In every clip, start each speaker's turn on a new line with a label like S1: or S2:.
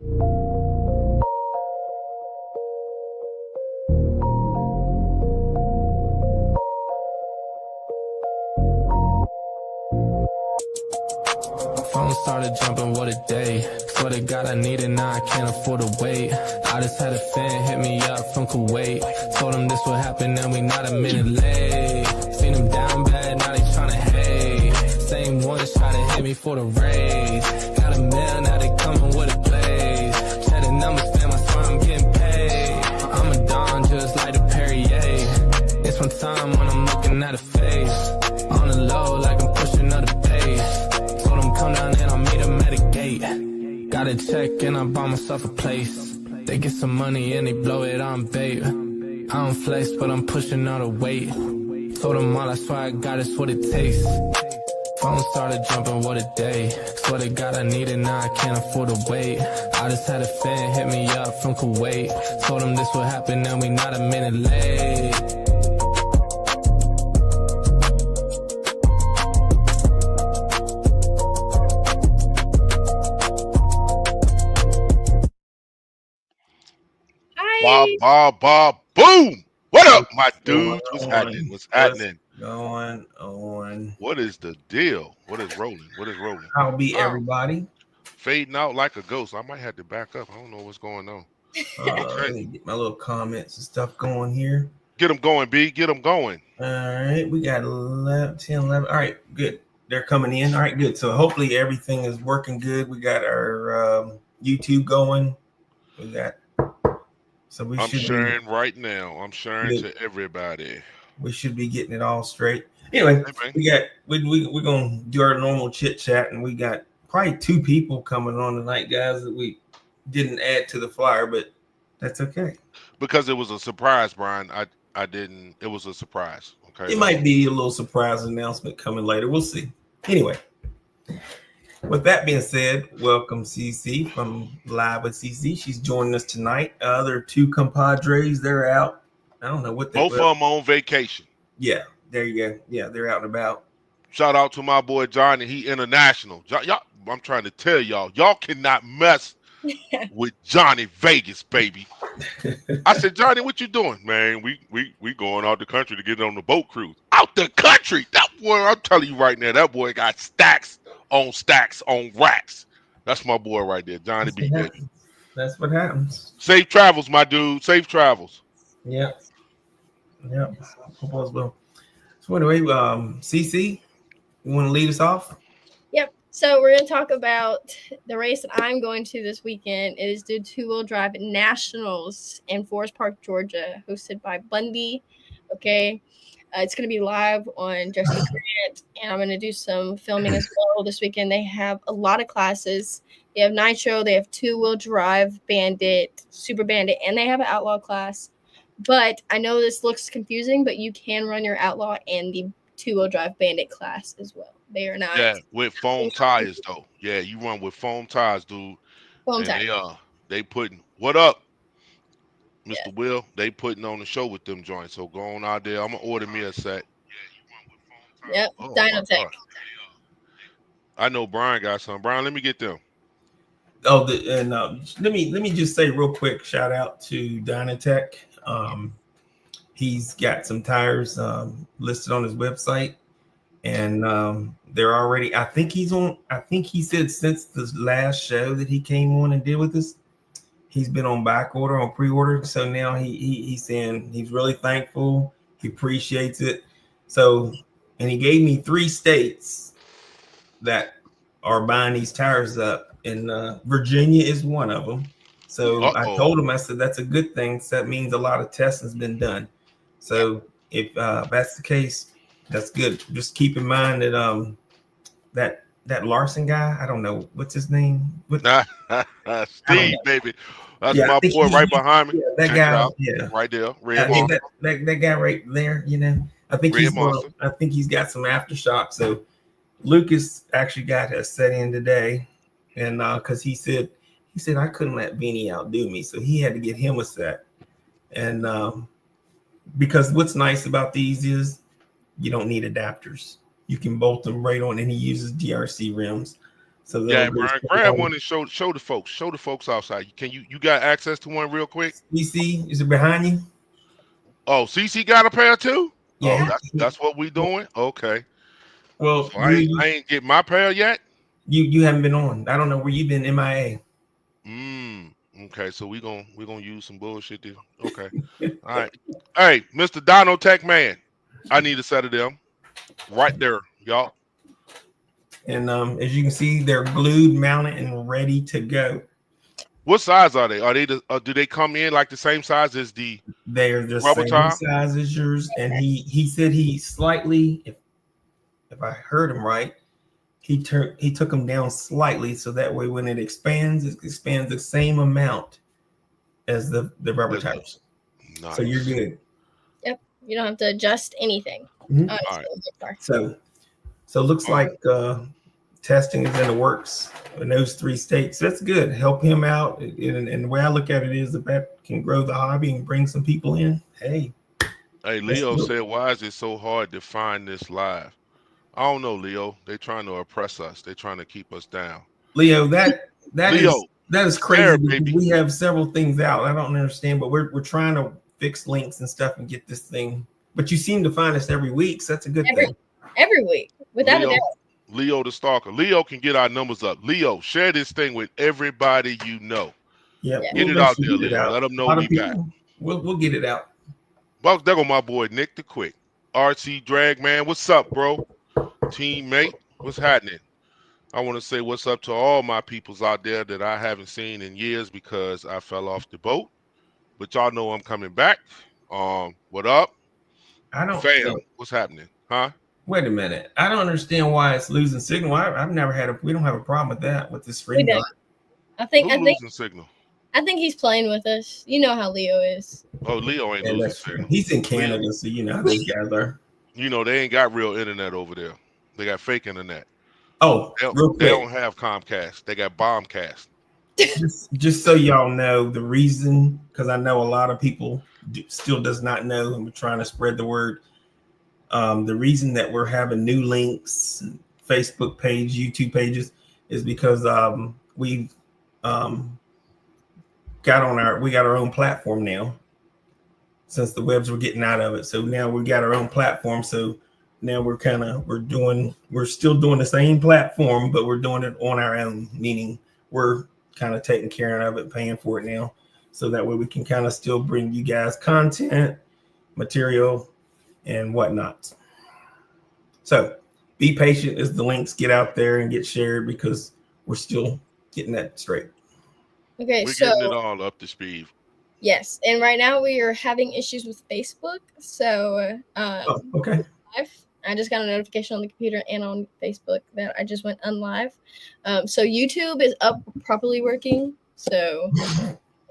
S1: Phone started jumping, what a day. Swear to God I need it, now I can't afford to wait. I just had a fan hit me up from Kuwait. Told him this would happen and we not a minute late. Seen them down bad, now they tryna hate. Same ones try to hit me for the raise. Got a mail, now they coming with a blaze. Check the numbers, fam, I swear I'm getting paid. I'm a Don just like the Perrier. It's one time when I'm looking at a face. On the low like I'm pushing up the pace. Come down and I'll meet him at a gate. Got a check and I bought myself a place. They get some money and they blow it on bait. I don't flex, but I'm pushing all the weight. Told them all, I swear I got it's what it takes. Phone started jumping, what a day. Swear to God I need it, now I can't afford to wait. I just had a fan hit me up from Kuwait. Told him this would happen and we not a minute late.
S2: Boom! What up, my dudes? What's happening? What's happening?
S3: Going on?
S2: What is the deal? What is rolling? What is rolling?
S3: I'll be everybody.
S2: Fading out like a ghost. I might have to back up. I don't know what's going on.
S3: Let me get my little comments and stuff going here.
S2: Get them going, B. Get them going.
S3: All right. We got 11, 10, 11. All right. Good. They're coming in. All right. Good. So hopefully everything is working good. We got our YouTube going. We got. So
S2: I'm sharing right now. I'm sharing to everybody.
S3: We should be getting it all straight. Anyway, we're gonna do our normal chit chat, and we got probably 2 people coming on tonight, guys, that we didn't add to the flyer, but that's okay.
S2: Because it was a surprise, Brian. I didn't. It was a surprise. Okay.
S3: It might be a little surprise announcement coming later. We'll see. Anyway. With that being said, welcome CC from Live with CC. She's joining us tonight. Other 2 compadres, they're out. I don't know what they're
S2: both of them on vacation.
S3: Yeah, there you go. Yeah, they're out and about.
S2: Shout out to my boy Johnny. He international. Y'all, I'm trying to tell y'all cannot mess with Johnny Vegas, baby. I said, Johnny, what you doing, man? We going out the country to get on the boat cruise. Out the country. That boy, I'm telling you right now, that boy got stacks on racks. That's my boy right there, Johnny B.
S3: That's what happens.
S2: Safe travels, my dude. Safe travels.
S3: Yeah. Well. So anyway, CC, you want to lead us off?
S4: Yep. So we're going to talk about the race that I'm going to this weekend. It is the 2-wheel drive nationals in Forest Park, Georgia, hosted by Bundy. Okay. It's going to be live on Jesse Grant, and I'm going to do some filming as well this weekend. They have a lot of classes. They have Nitro, they have 2-wheel drive, Bandit, Super Bandit, and they have an Outlaw class. But I know this looks confusing, but you can run your Outlaw and the 2-wheel drive Bandit class as well. They are not.
S2: Yeah, with foam tires, though. Yeah, you run with foam tires, dude.
S4: Foam tires.
S2: They putting, what up? Mr. Will, they putting on the show with them joints. So go on out there. I'm gonna order me a set.
S4: Yep, Dynotech.
S2: I know Brian got some. Brian, let me get them.
S3: Oh, let me just say real quick, shout out to Dynotech. He's got some tires listed on his website, and they're already. I think he said since the last show that he came on and did with us, he's been on back order, on pre-order. So now he's saying he's really thankful. He appreciates it. So, and he gave me 3 states that are buying these tires up, and Virginia is one of them. So I told him, I said, that's a good thing. So that means a lot of testing has been done. So if that's the case, that's good. Just keep in mind that that Larson guy, I don't know what's his name.
S2: Steve, baby. That's my boy right behind me.
S3: Yeah, that guy,
S2: right there.
S3: That guy right there, you know. I think he's got some aftershock. So Lucas actually got a set in today, and because he said I couldn't let Beanie outdo me, so he had to get him a set. And because what's nice about these is you don't need adapters. You can bolt them right on, and he uses DRC rims. So
S2: Yeah,
S3: they'll
S2: Brian, grab one and show the folks. Show the folks outside. Can you got access to one real quick?
S3: CC, is it behind you?
S2: Oh, CC got a pair too? Oh,
S3: Yeah.
S2: that's what we doing? Okay.
S3: Well,
S2: So I ain't get my pair yet?
S3: you haven't been on. I don't know where you've been, MIA.
S2: Okay, so we gonna use some bullshit there. Okay. All right. Hey, Mr. Dino Tech Man, I need a set of them. Right there, y'all.
S3: And as you can see, they're glued, mounted, and ready to go.
S2: What size are they? Are they do they come in like the same size as the
S3: They're the
S2: rubber
S3: same
S2: tile?
S3: size as yours. And he said he slightly, if I heard him right, he took them down slightly so that way when it expands the same amount as the rubber tires.
S2: Nice.
S3: So you're good.
S4: Yep. You don't have to adjust anything.
S3: Mhm.
S2: All right.
S3: So looks like testing is in the works in those 3 states. That's good. Help him out. And the way I look at it is if that can grow the hobby and bring some people in, hey.
S2: Hey, Leo said, why is it so hard to find this live? I don't know, Leo. They're trying to oppress us. They're trying to keep us down.
S3: Leo, that is crazy
S2: there,
S3: because
S2: baby.
S3: we have several things out. I don't understand, but we're trying to fix links and stuff and get this thing. But you seem to find us every week, so that's a good thing.
S4: Every week, without a doubt.
S2: Leo the stalker. Leo can get our numbers up. Leo, share this thing with everybody you know.
S3: Yeah,
S2: get it out there, Leo. Let them know we back.
S3: We'll get it out.
S2: Well, there go my boy Nick the Quick. RC Drag Man, what's up, bro? Teammate, what's happening? I want to say what's up to all my peoples out there that I haven't seen in years because I fell off the boat. But y'all know I'm coming back. What up?
S3: I don't
S2: Fam, what's happening? Huh?
S3: Wait a minute. I don't understand why it's losing signal. I've never had we don't have a problem with that with the screen.
S4: I think
S2: losing signal.
S4: I think he's playing with us. You know how Leo is.
S2: Oh, Leo ain't losing signal.
S3: He's in Canada, so you know how those guys are.
S2: You know, they ain't got real internet over there. They got fake internet.
S3: Oh,
S2: they don't have Comcast. They got Bombcast.
S3: Just so y'all know the reason, because I know a lot of people still does not know, and we're trying to spread the word. The reason that we're having new links, Facebook page, YouTube pages, is because we've got our own platform now. Since the webs were getting out of it, so now we got our own platform. So now we're still doing the same platform, but we're doing it on our own. Meaning we're kind of taking care of it, paying for it now, so that way we can kind of still bring you guys content, material, and whatnot. So be patient as the links get out there and get shared because we're still getting that straight.
S4: Okay,
S2: we're getting it all up to speed.
S4: Yes, and right now we are having issues with Facebook. So
S3: okay.
S4: I just got a notification on the computer and on Facebook that I just went unlive. So YouTube is up, properly working. So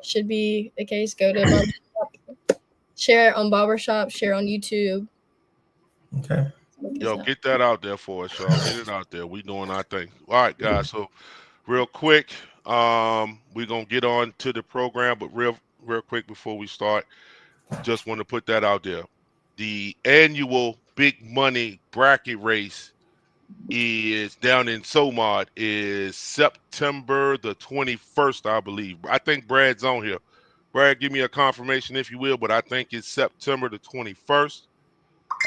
S4: should be the case. Go to Barbershop, share on Barbershop, share on YouTube.
S3: Okay.
S2: Yo, get that out there for us, y'all. Get it out there. We doing our thing. All right, guys. So real quick, we're gonna get on to the program, but real quick before we start, just want to put that out there. The annual big money bracket race is down in Somad is September the 21st, I believe. I think Brad's on here. Brad, give me a confirmation if you will, but I think it's September the 21st.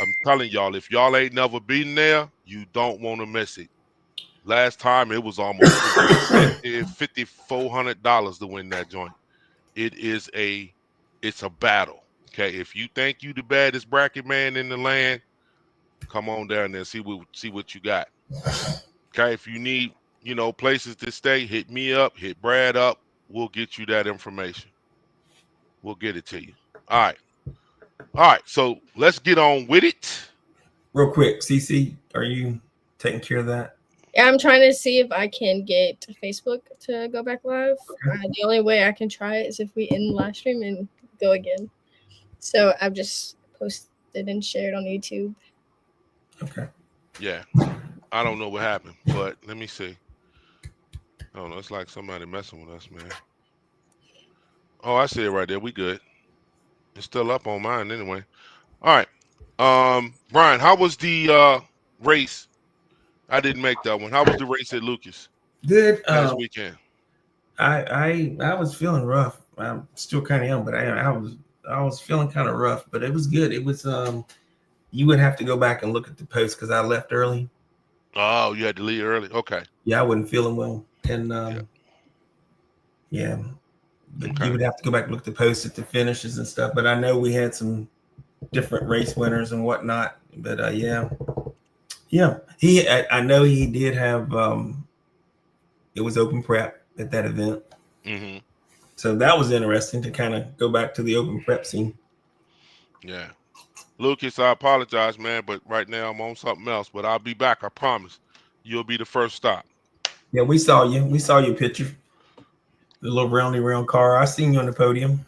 S2: I'm telling y'all, if y'all ain't never been there, you don't want to miss it. Last time it was almost $5,400 to win that joint. It's a battle. Okay, if you think you the baddest bracket man in the land, come on down there and see what you got. Okay, if you need places to stay, hit me up, hit Brad up. We'll get you that information. We'll get it to you. All right. So let's get on with it.
S3: Real quick, CC, are you taking care of that?
S4: Yeah, I'm trying to see if I can get Facebook to go back live.
S3: Okay.
S4: The only way I can try it is if we end the live stream and go again. So I've just posted and shared on YouTube.
S3: Okay.
S2: Yeah. I don't know what happened, but let me see. I don't know. It's like somebody messing with us, man. Oh, I see it right there. We good. It's still up on mine anyway. All right. Brian, how was the race? I didn't make that one. How was the race at Lucas?
S3: Good.
S2: Last weekend.
S3: I was feeling rough. I'm still kind of young, but I was feeling kind of rough, but it was good. It was you would have to go back and look at the post because I left early.
S2: Oh, you had to leave early. Okay.
S3: Yeah, I wasn't feeling well, and yeah, but
S2: Okay.
S3: you would have to go back and look at the post at the finishes and stuff. But I know we had some different race winners and whatnot. But yeah. I know he did have. It was open prep at that event.
S2: Mm-hmm.
S3: So that was interesting to kind of go back to the open prep scene.
S2: Yeah. Lucas, I apologize, man, but right now I'm on something else. But I'll be back. I promise. You'll be the first stop.
S3: Yeah, we saw you. We saw your picture. The little roundy round car. I seen you on the podium.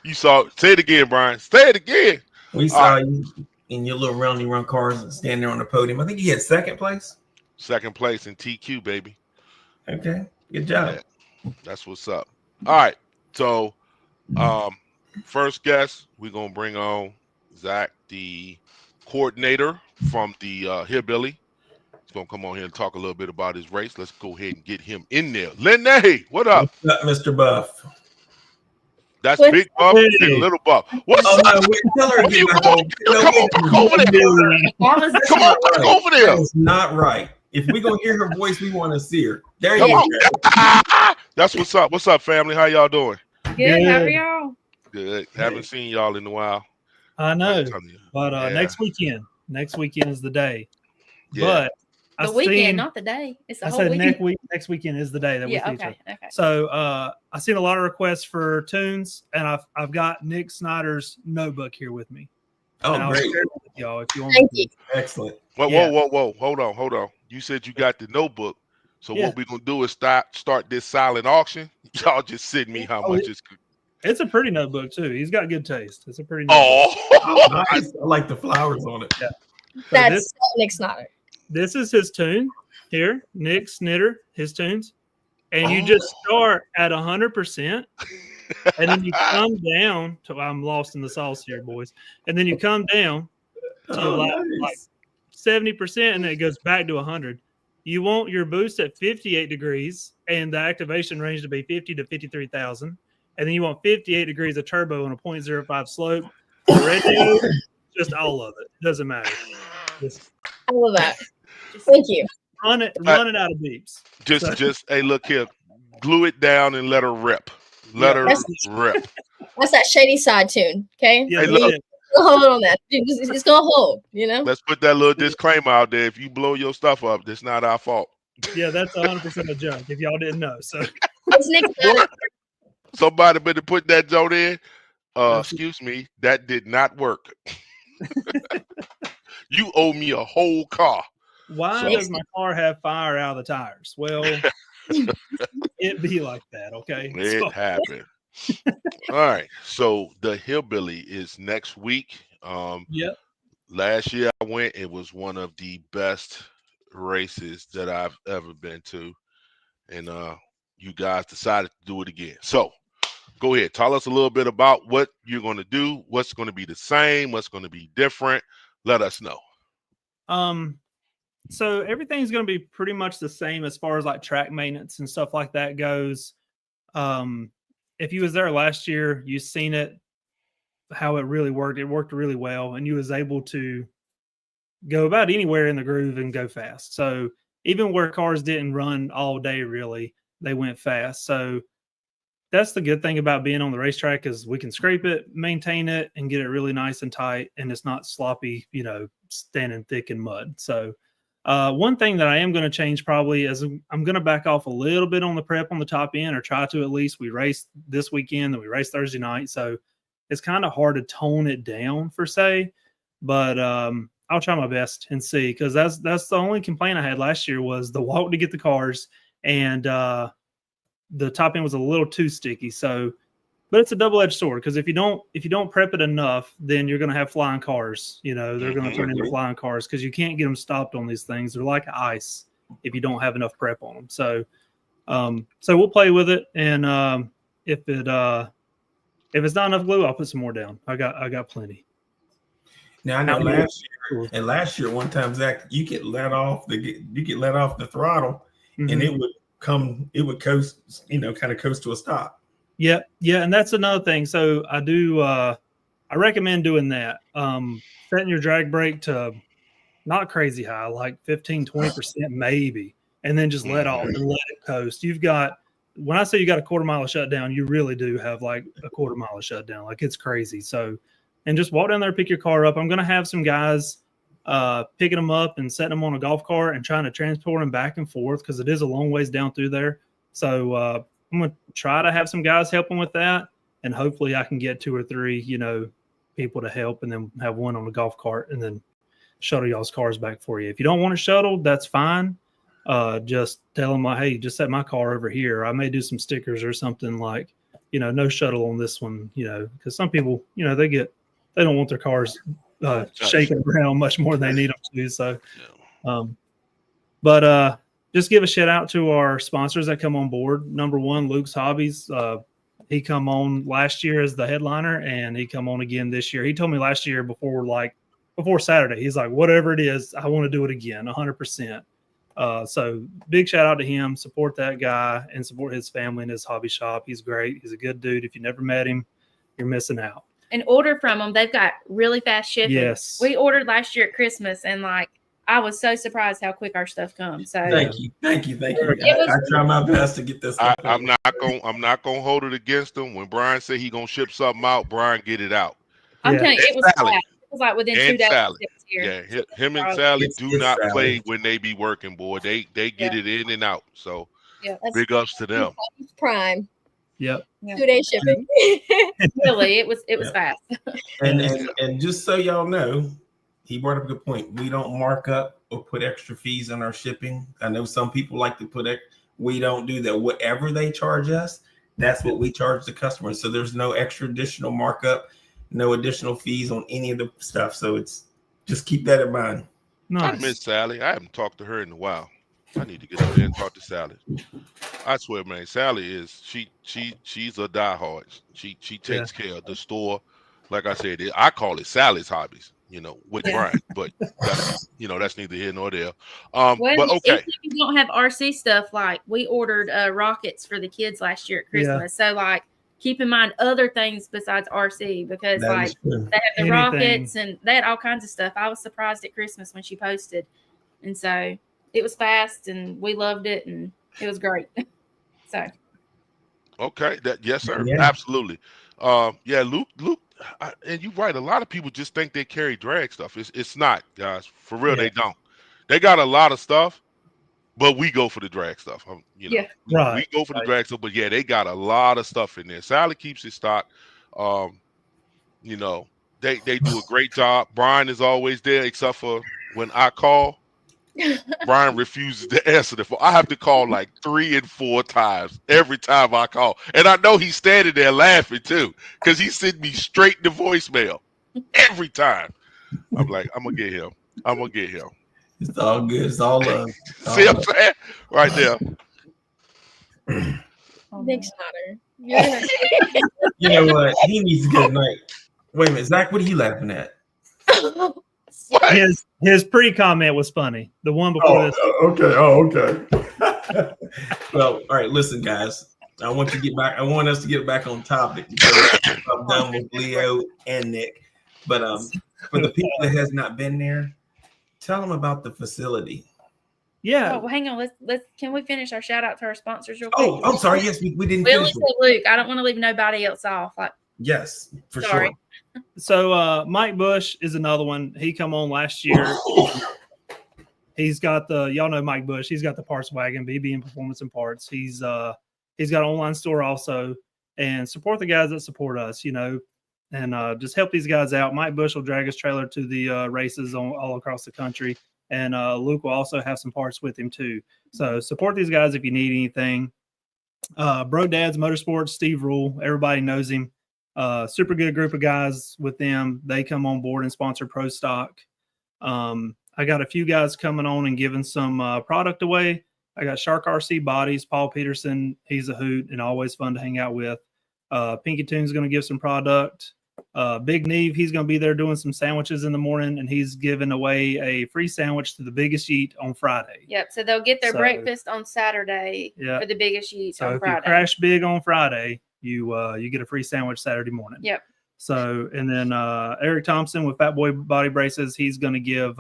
S2: You saw. Say it again, Brian. Say it again.
S3: We
S2: All
S3: saw
S2: right.
S3: you in your little roundy round cars and standing there on the podium. I think you had second place.
S2: Second place in TQ, baby.
S3: Okay, good job.
S2: Yeah, that's what's up. All right. So, first guest, we're gonna bring on Zach, the coordinator from the Hillbilly. He's gonna come on here and talk a little bit about his race. Let's go ahead and get him in there. Lenny, what up?
S3: What's up, Mr. Buff?
S2: That's
S4: What?
S2: Big Buff and Little Buff. What's
S3: Oh
S2: up?
S3: no, wait, tell her to get back over.
S2: Come on, back over there. Come on, back over there.
S3: That is not right. If we're gonna hear her voice, we want to see her. There
S2: Come
S3: you
S2: on.
S3: go.
S2: That's what's up. What's up, family? How y'all doing?
S5: Good. How are y'all?
S2: Good. Haven't seen y'all in a while.
S5: I know,
S2: I'm telling you.
S5: but
S2: Yeah.
S5: next weekend is the day.
S2: Yeah.
S5: But
S6: The weekend, not the day. It's the
S5: I
S6: whole
S5: said
S6: weekend.
S5: next weekend is the day that we
S6: Yeah.
S5: feature.
S6: Okay.
S5: So I seen a lot of requests for tunes, and I've got Nick Snyder's notebook here with me. And
S3: Oh,
S5: I'll
S3: great.
S5: share it with y'all if you want.
S4: Thank
S5: me
S4: you.
S5: to.
S3: Excellent.
S2: Whoa,
S5: Yeah.
S2: whoa. Hold on. You said you got the notebook. So
S5: Yeah.
S2: what we're gonna do is start this silent auction. Y'all just send me how much it's.
S5: It's a pretty notebook too. He's got good taste. It's a pretty notebook.
S2: Oh,
S3: Nice. I like the flowers on it.
S5: Yeah. So
S4: That's Nick Snyder.
S5: this is his tune here, Nick Snitter, his tunes. And you
S2: Oh.
S5: just start at 100%, and then you come down to, I'm lost in the sauce here, boys. And then you come down to like 70%, and then it goes back to 100. You want your boost at 58 degrees and the activation range to be 50 to 53,000. And then you want 58 degrees of turbo on a 0.05 slope. The radio, just all of it. Doesn't matter. Just
S4: I love that. Thank you.
S5: run it out of beeps.
S2: just hey, look here, glue it down and let her rip. Let her rip.
S4: That's that shady side tune. Okay.
S5: Yeah,
S2: Hey,
S5: that's
S2: look.
S5: it.
S4: Hold on that. It's gonna hold. You know.
S2: Let's put that little disclaimer out there. If you blow your stuff up, that's not our fault.
S5: Yeah, that's 100% a joke. If y'all didn't know, so
S4: It's Nick Snyder.
S2: Somebody better put that joke in. Excuse me, that did not work. You owe me a whole car.
S5: why does my car have fire out of the tires? Well, it be like that, okay?
S2: It
S5: So,
S2: happened. All right. So the Hillbilly is next week.
S5: yep.
S2: Last year I went. It was one of the best races that I've ever been to, and you guys decided to do it again. So go ahead. Tell us a little bit about what you're going to do. What's going to be the same? What's going to be different? Let us know.
S5: So everything's going to be pretty much the same as far as like track maintenance and stuff like that goes. If you was there last year, you seen it, how it really worked. It worked really well, and you was able to go about anywhere in the groove and go fast. So even where cars didn't run all day, really, they went fast. So that's the good thing about being on the racetrack is we can scrape it, maintain it, and get it really nice and tight, and it's not sloppy, standing thick in mud. So one thing that I am going to change probably is I'm going to back off a little bit on the prep on the top end, or try to at least. We race this weekend and we race Thursday night, so it's kind of hard to tone it down per se, but I'll try my best and see, because that's the only complaint I had last year was the walk to get the cars, and the top end was a little too sticky. So, but it's a double-edged sword, because if you don't prep it enough, then you're going to have flying cars. They're going to turn into flying cars, because you can't get them stopped on these things. They're like ice if you don't have enough prep on them. So, so we'll play with it, and if it's not enough glue, I'll put some more down. I got plenty.
S3: Now I know last year, one time, Zach, you get let off the throttle, and it would coast, kind of coast to a stop.
S5: Yeah, and that's another thing. So I recommend doing that. Setting your drag brake to not crazy high, like 15-20% maybe, and then just let off and let it coast. When I say you got a quarter mile of shutdown, you really do have like a quarter mile of shutdown. Like it's crazy. So, and just walk down there, pick your car up. I'm going to have some guys picking them up and setting them on a golf cart and trying to transport them back and forth because it is a long ways down through there. So I'm going to try to have some guys helping with that, and hopefully I can get 2 or 3, people to help, and then have one on the golf cart and then shuttle y'all's cars back for you. If you don't want it shuttled, that's fine. Just tell them, hey, just set my car over here. I may do some stickers or something like, no shuttle on this one, because some people, they don't want their cars shaking around much more than they need them to. So, but just give a shout out to our sponsors that come on board. Number one, Luke's Hobbies. He come on last year as the headliner, and he come on again this year. He told me last year before Saturday, he's like, whatever it is, I want to do it again, 100%. So big shout out to him. Support that guy and support his family and his hobby shop. He's great. He's a good dude. If you never met him, you're missing out.
S6: And order from them. They've got really fast shipping.
S5: Yes.
S6: We ordered last year at Christmas, and I was so surprised how quick our stuff comes. So
S3: thank you. I try my best to get this.
S2: I'm not gonna hold it against him. When Brian said he gonna ship something out, Brian get it out.
S6: I'm telling you, it was fast. It was like within 2 days.
S2: Sally. Yeah, him and Sally do not play when they be working, boy. They get it in and out. So big ups to them.
S4: Prime.
S5: Yep.
S4: 2-day shipping.
S6: Really, it was fast.
S3: And just so y'all know, he brought up a good point. We don't mark up or put extra fees on our shipping. I know some people like to put it. We don't do that. Whatever they charge us, that's what we charge the customer. So there's no extra additional markup, no additional fees on any of the stuff. So it's just keep that in mind.
S2: I miss Sally. I haven't talked to her in a while. I need to get up there and talk to Sally. I swear, man, Sally is she's a diehard. She takes care of the store. Like I said, I call it Sally's Hobbies. With Brian, but that's neither here nor there. But okay,
S6: if you don't have RC stuff, like we ordered rockets for the kids last year at Christmas. So keep in mind other things besides RC, because they have the rockets and they had all kinds of stuff. I was surprised at Christmas when she posted, and so it was fast and we loved it and it was great. So
S2: okay, yes sir, absolutely. Luke. And you're right. A lot of people just think they carry drag stuff. It's not, guys. For real, they don't. They got a lot of stuff, but we go for the drag stuff. We go for the drag stuff, but they got a lot of stuff in there. Sally keeps it stocked. They do a great job. Brian is always there, except for when I call. Brian refuses to answer the phone. I have to call like 3 and 4 times every time I call. And I know he's standing there laughing too, because he sent me straight to voicemail every time. I'm like, I'm going to get him.
S3: It's all good. It's all love.
S2: See what I'm saying? Right there.
S4: Big Snotter.
S3: You know what? He needs a good night. Wait a minute. Zach, what are you laughing at?
S5: His pre-comment was funny. The one before this.
S3: Okay. Well, all right. Listen, guys. I want us to get back on topic because I'm done with Leo and Nick. But for the people that has not been there, tell them about the facility.
S5: Yeah.
S6: Oh, well, hang on. Let's. Can we finish our shout out to our sponsors real quick?
S3: Oh, I'm sorry. Yes, we didn't.
S6: We only said Luke. I don't want to leave nobody else off.
S3: Yes, for
S6: Sorry.
S3: sure.
S5: So Mike Bush is another one. He come on last year. He's got y'all know Mike Bush. He's got the parts wagon, BB and Performance and Parts. He's got an online store also, and support the guys that support us, and just help these guys out. Mike Bush will drag his trailer to the races all across the country, and Luke will also have some parts with him too. So support these guys if you need anything. Bro Dad's Motorsports, Steve Rule, everybody knows him. Super good group of guys with them. They come on board and sponsor Pro Stock. I got a few guys coming on and giving some product away. I got Shark RC Bodies, Paul Peterson. He's a hoot and always fun to hang out with. Pinky Toon's going to give some product. Big Neve, he's going to be there doing some sandwiches in the morning, and he's giving away a free sandwich to the biggest eat on Friday.
S6: Yep. So they'll get their breakfast on Saturday for the biggest eats on Friday. So
S5: if you crash big on Friday, you get a free sandwich Saturday morning.
S6: Yep.
S5: So, and then Eric Thompson with Fat Boy Body Braces, he's going to give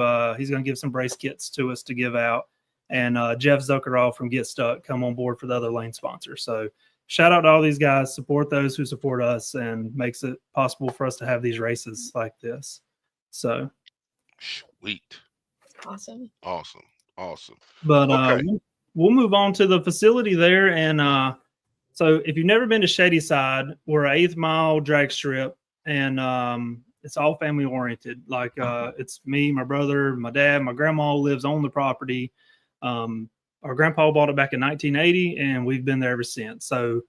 S5: some brace kits to us to give out. And Jeff Zuckerall from Get Stuck come on board for the other lane sponsor. So shout out to all these guys, support those who support us and makes it possible for us to have these races like this. So
S2: sweet.
S4: Awesome.
S5: But we'll move on to the facility there. And so if you've never been to Shadyside, we're an 8th mile drag strip, and it's all family oriented. Like it's me, my brother, my dad, my grandma lives on the property. Our grandpa bought it back in 1980, and we've been there ever since. So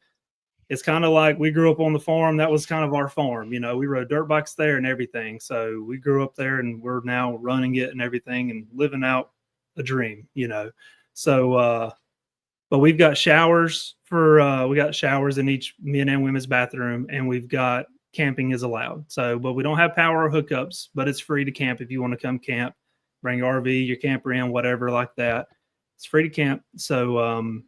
S5: it's kind of like we grew up on the farm. That was kind of our farm. You know, we rode dirt bikes there and everything. So we grew up there, and we're now running it and everything and living out a dream, you know. So, but we've got showers we got showers in each men and women's bathroom, and we've got camping is allowed. So, but we don't have power or hookups, but it's free to camp if you want to come camp, bring your RV, your camper in, whatever like that. It's free to camp. So, and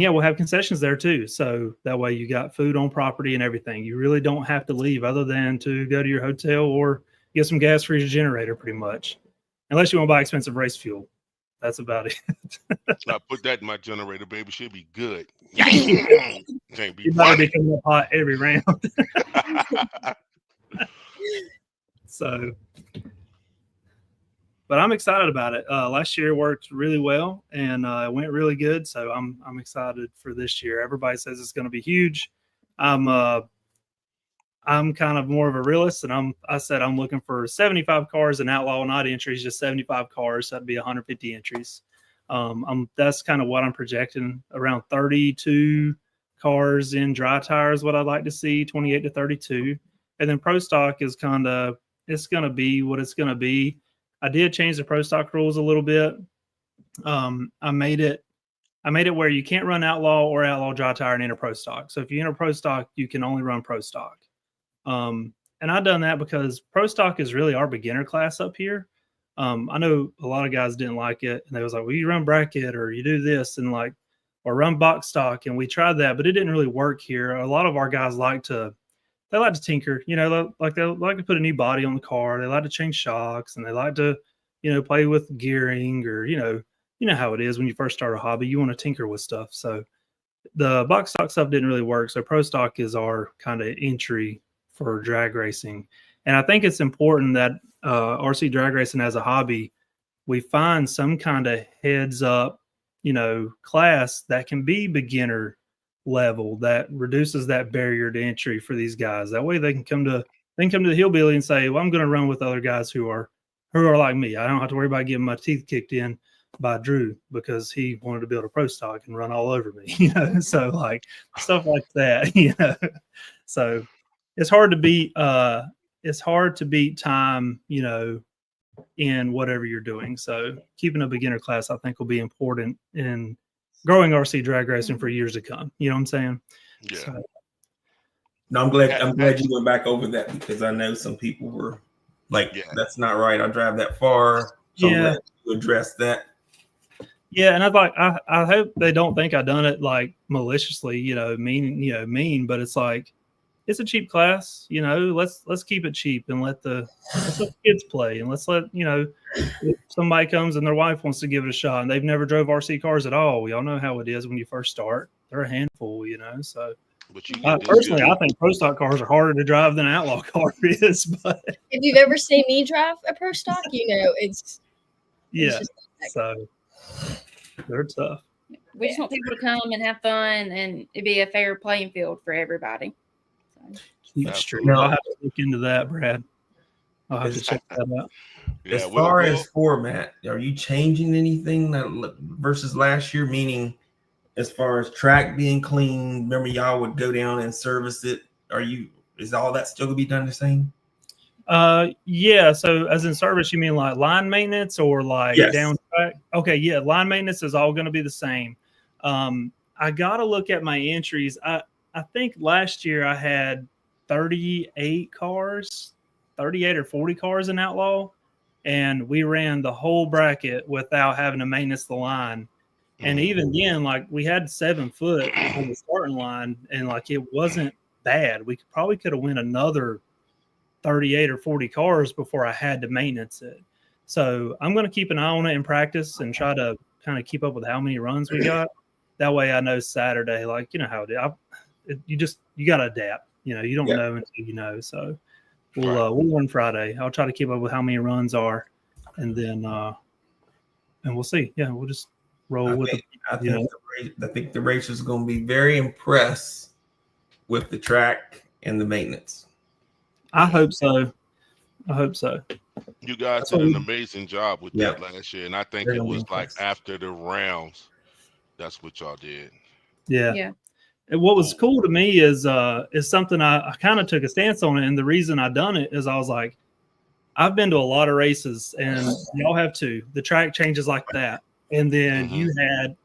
S5: yeah, we'll have concessions there too. So that way you got food on property and everything. You really don't have to leave other than to go to your hotel or get some gas for your generator pretty much. Unless you want to buy expensive race fuel. That's about it.
S2: I put that in my generator, baby. She'll be good.
S5: Can't be funny. Be coming up hot every round. So, but I'm excited about it. Last year worked really well, and it went really good. So I'm excited for this year. Everybody says it's going to be huge. I'm kind of more of a realist, and I said I'm looking for 75 cars and outlaw, not entries, just 75 cars. So that'd be 150 entries. That's kind of what I'm projecting, around 32 cars in dry tires, what I'd like to see, 28 to 32. And then Pro Stock is it's going to be what it's going to be. I did change the Pro Stock rules a little bit. I made it where you can't run outlaw or outlaw dry tire and enter Pro Stock. So if you enter Pro Stock, you can only run Pro Stock. And I've done that because Pro Stock is really our beginner class up here. I know a lot of guys didn't like it, and they was like, well, you run bracket or you do this and or run box stock. And we tried that, but it didn't really work here. A lot of our guys like to tinker, you know, they like to put a new body on the car. They like to change shocks, and they like to, you know, play with gearing, or, you know how it is when you first start a hobby, you want to tinker with stuff. So the box stock stuff didn't really work. So Pro Stock is our kind of entry for drag racing. And I think it's important that RC drag racing as a hobby, we find some kind of heads up, you know, class that can be beginner level, that reduces that barrier to entry for these guys. That way they can come to the hillbilly and say, well, I'm going to run with other guys who are like me. I don't have to worry about getting my teeth kicked in by Drew because he wanted to build a Pro Stock and run all over me, you know. So like stuff like that, you know. So it's hard to beat time, you know, in whatever you're doing. So keeping a beginner class, I think, will be important in growing RC drag racing for years to come. You know what I'm saying?
S2: Yeah.
S5: So,
S3: no, I'm glad you went back over that, because I know some people were like, that's not right. I drive that far. So I'm glad you addressed that.
S5: Yeah, and I hope they don't think I done it like maliciously, you know, mean, but it's like, it's a cheap class, you know, let's keep it cheap and let the kids play, and let's let, you know, if somebody comes and their wife wants to give it a shot and they've never drove RC cars at all, we all know how it is when you first start. They're a handful, you know. So personally, I think Pro Stock cars are harder to drive than an outlaw car is. But
S4: if you've ever seen me drive a Pro Stock, you know it's
S5: so they're tough.
S6: We just want people to come and have fun, and it'd be a fair playing field for everybody.
S5: That's true. I'll have to look into that, Brad. I'll have to check that out.
S3: Yeah, as far as format, are you changing anything versus last year? Meaning, as far as track being clean, remember y'all would go down and service it. Is all that still gonna be done the same?
S5: Yeah. So as in service, you mean like line maintenance or like down track? Okay. Yeah. Line maintenance is all going to be the same. I got to look at my entries. I think last year I had 38 or 40 cars in Outlaw, and we ran the whole bracket without having to maintenance the line. And even then, like, we had 7 foot on the starting line, and like, it wasn't bad. We probably could have went another 38 or 40 cars before I had to maintenance it. So I'm going to keep an eye on it in practice and try to kind of keep up with how many runs we got. That way I know Saturday, like, you know how it is. You got to adapt. You know, you don't know until you know. So we'll run Friday. I'll try to keep up with how many runs are, and then and we'll see. Yeah, we'll just roll with it.
S3: I think the racers are going to be very impressed with the track and the maintenance.
S5: I hope so.
S2: You guys did an amazing job with that last year, and I think it was like after the rounds. That's what y'all did.
S5: Yeah. And what was cool to me is something I kind of took a stance on it, and the reason I done it is I was like, I've been to a lot of races, and y'all have too. The track changes like that, and then you had,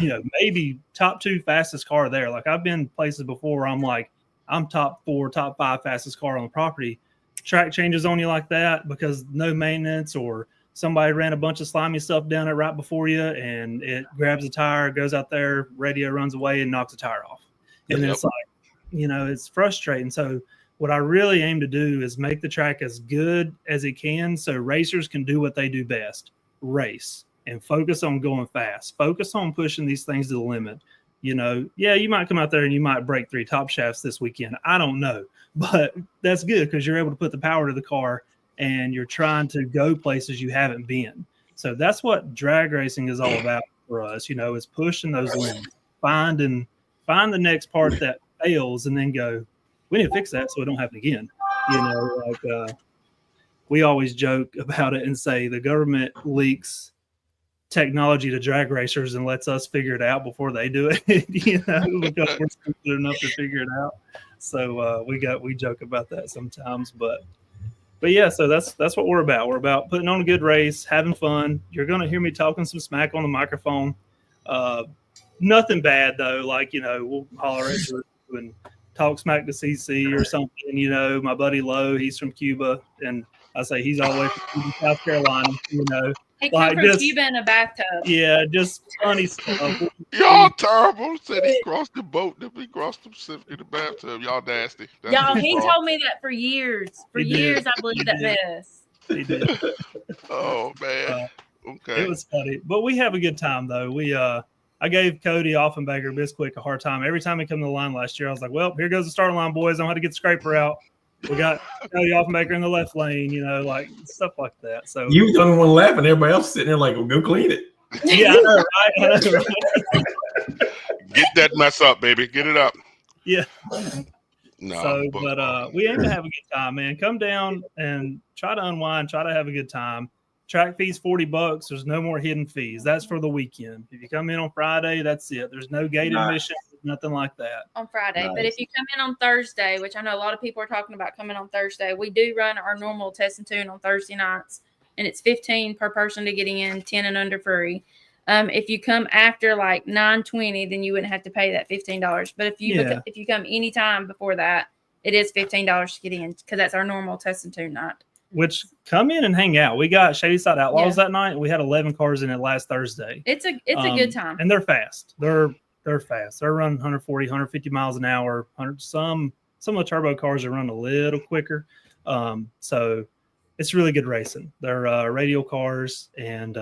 S5: you know, maybe top 2 fastest car there. Like, I've been places before where I'm like, I'm top 4, top 5 fastest car on the property. Track changes on you like that because no maintenance, or somebody ran a bunch of slimy stuff down it right before you, and it grabs a tire, goes out there, radio runs away and knocks a tire off. And then it's like, you know, it's frustrating. So what I really aim to do is make the track as good as it can so racers can do what they do best, race, and focus on going fast, focus on pushing these things to the limit. You know, yeah, you might come out there and you might break 3 top shafts this weekend. I don't know, but that's good because you're able to put the power to the car and you're trying to go places you haven't been. So that's what drag racing is all about for us, you know, is pushing those limits, find the next part that fails and then go, we need to fix that so it don't happen again. You know, like we always joke about it and say the government leaks technology to drag racers and lets us figure it out before they do it, you know, because we're stupid enough to figure it out. So we joke about that sometimes, but yeah, so that's what we're about. We're about putting on a good race, having fun. You're going to hear me talking some smack on the microphone. Nothing bad though. Like, you know, we'll holler at you and talk smack to CC or something. You know, my buddy Lowe, he's from Cuba, and I say he's all the way from South Carolina, you know.
S6: He came from Cuba in a bathtub.
S5: Yeah, just funny stuff.
S2: Y'all terrible. Said he crossed the boat, then we crossed the Pacific in the bathtub. Y'all nasty.
S6: Y'all, he told me that for years. For years, I believed that mess.
S5: He did.
S2: Oh, man. Okay.
S5: It was funny. But we have a good time, though. I gave Cody Offenbaker Bisquick a hard time. Every time he came to the line last year, I was like, well, here goes the starting line, boys. I'm going to get the scraper out. We got Cody Offenbaker in the left lane, you know, like stuff like that. So
S3: you the only one laughing. Everybody else sitting there like, well, go clean it.
S5: Yeah, I know, right?
S2: Get that mess up, baby. Get it up.
S5: Yeah.
S2: No,
S5: so, but we aim to have a good time, man. Come down and try to unwind, try to have a good time. Track fees $40. There's no more hidden fees. That's for the weekend. If you come in on Friday, that's it. There's no gate admission, nothing like that.
S6: On Friday. But if you come in on Thursday, which I know a lot of people are talking about coming on Thursday, we do run our normal test and tune on Thursday nights, and it's $15 per person to get in, 10 and under free. If you come after like 9:20, then you wouldn't have to pay that $15. But if you come anytime before that, it is $15 to get in because that's our normal test and tune night. Which
S5: come in and hang out. We got Shady Side Outlaws that night. We had 11 cars in it last Thursday.
S6: It's a good time.
S5: And they're fast. They're fast. They're running 140, 150 miles an hour. Some of the turbo cars are running a little quicker. So it's really good racing. They're radial cars, and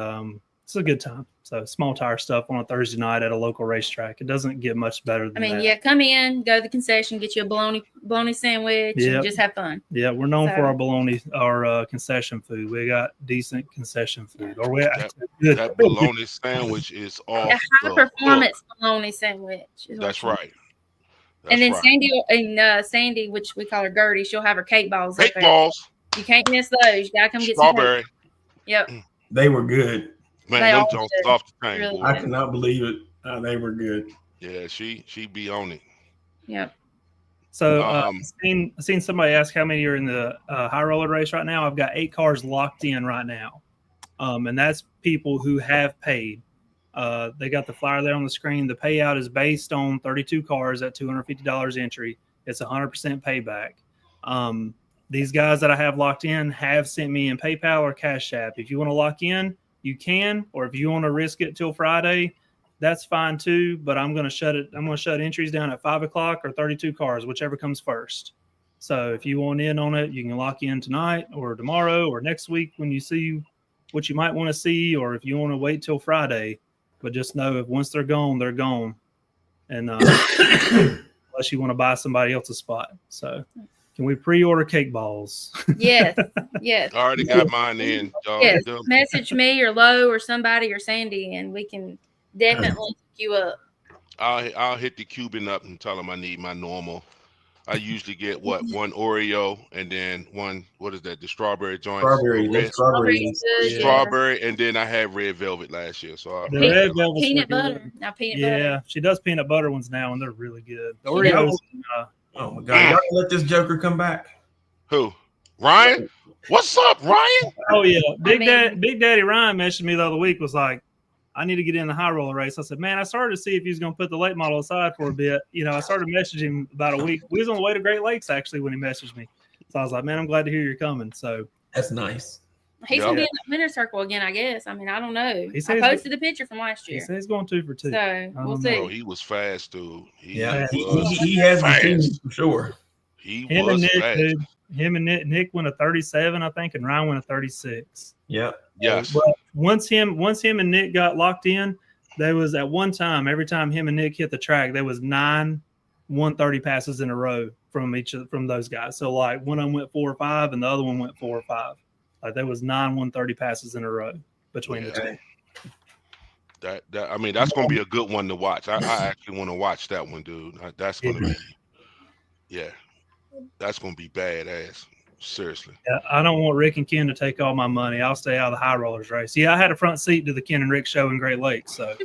S5: it's a good time. So small tire stuff on a Thursday night at a local racetrack. It doesn't get much better than that.
S6: Come in, go to the concession, get you a bologna sandwich, and just have fun.
S5: Yeah, we're known for our bologna, our concession food. We got decent concession food. Or
S2: that bologna sandwich is off
S6: a high performance bologna sandwich.
S2: That's right.
S6: And then Sandy, which we call her Gertie, she'll have her cake balls.
S2: Cake balls.
S6: You can't miss those. You gotta come get
S2: strawberry.
S6: Some cake. Yep.
S3: They were good.
S2: Man, them Jones off the chain.
S6: Really
S3: I cannot believe it. They were good.
S2: Yeah, she be on it.
S6: Yep.
S5: So I've seen somebody ask how many are in the high roller race right now. I've got 8 cars locked in right now, and that's people who have paid. They got the flyer there on the screen. The payout is based on 32 cars at $250 entry. It's 100% payback. These guys that I have locked in have sent me in PayPal or Cash App. If you want to lock in, you can, or if you want to risk it till Friday, that's fine too. But I'm going to shut it. I'm going to shut entries down at 5 o'clock or 32 cars, whichever comes first. So if you want in on it, you can lock in tonight or tomorrow or next week when you see what you might want to see, or if you want to wait till Friday. But just know if once they're gone, they're gone. And unless you want to buy somebody else's spot. So can we pre-order cake balls?
S6: Yes. Yes.
S2: I already got mine in.
S6: Yes. Message me or Lo or somebody or Sandy, and we can definitely hook you up.
S2: I'll hit the Cuban up and tell them I need my normal. I usually get one Oreo and then one, what is that? The strawberry joint. Strawberry, and then I had red velvet last year. So
S5: the red velvet
S6: peanut butter. Now peanut butter.
S5: Yeah, she does peanut butter ones now, and they're really good. The Oreos.
S3: Oh my God! Y'all let this Joker come back.
S2: Who? Ryan? What's up, Ryan?
S5: Oh yeah, Big Daddy Ryan mentioned me the other week. Was like, I need to get in the high roller race. I said, man, I started to see if he was going to put the late model aside for a bit. You know, I started messaging him about a week. We was on the way to Great Lakes, actually, when he messaged me. So I was like, man, I'm glad to hear you're coming. So
S3: that's nice.
S6: He's going to be in the winter circle again, I guess. I mean, I don't know. I posted the picture from last year.
S5: He said he's going 2 for 2.
S6: So we'll see.
S2: Oh, he was fast, dude.
S3: He has the team for sure.
S5: Him and Nick went a 37, I think, and Ryan went a 36.
S3: Yep.
S2: Yes.
S5: But once him and Nick got locked in, there was at one time, every time him and Nick hit the track, there was 9 130 passes in a row from those guys. So like one of them went 4 or 5, and the other one went 4 or 5. Like there was 9 130 passes in a row between the two.
S2: That I mean, that's gonna be a good one to watch. I actually want to watch that one, dude. That's gonna be, that's gonna be badass. Seriously.
S5: Yeah, I don't want Rick and Ken to take all my money. I'll stay out of the high rollers race. Yeah, I had a front seat to the Ken and Rick show in Great Lakes. So,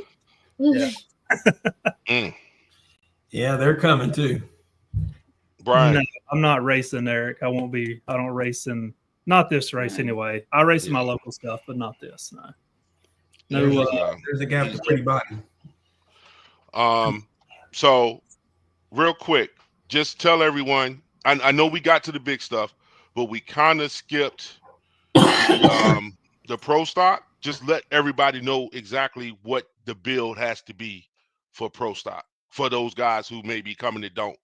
S5: yeah.
S3: Yeah, they're coming too.
S2: Brian.
S5: No, I'm not racing, Eric. I won't be. I don't race in, not this race anyway. I race in my local stuff, but not this. No.
S3: There's a gap to pretty body.
S2: So, real quick, just tell everyone. I know we got to the big stuff, but we kind of skipped the pro stock. Just let everybody know exactly what the build has to be for pro stock for those guys who may be coming that don't,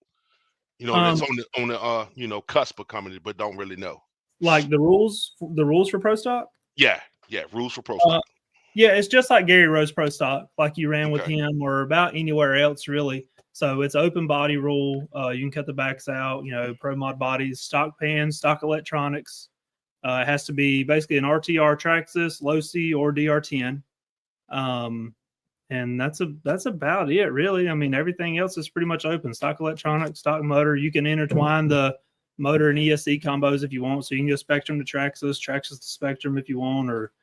S2: that's on the cusp of coming, but don't really know.
S5: Like the rules for pro stock.
S2: Yeah, rules for pro stock.
S5: Yeah, it's just like Gary Rose pro stock, like you ran with him, or about anywhere else really. So it's open body rule. You can cut the backs out, pro mod bodies, stock pans, stock electronics. It has to be basically an RTR Traxxas, Losi, or DR10. And that's about it, really. I mean, everything else is pretty much open. Stock electronics, stock motor. You can intertwine the motor and ESC combos if you want. So you can go Spectrum to Traxxas to Spectrum if you want, or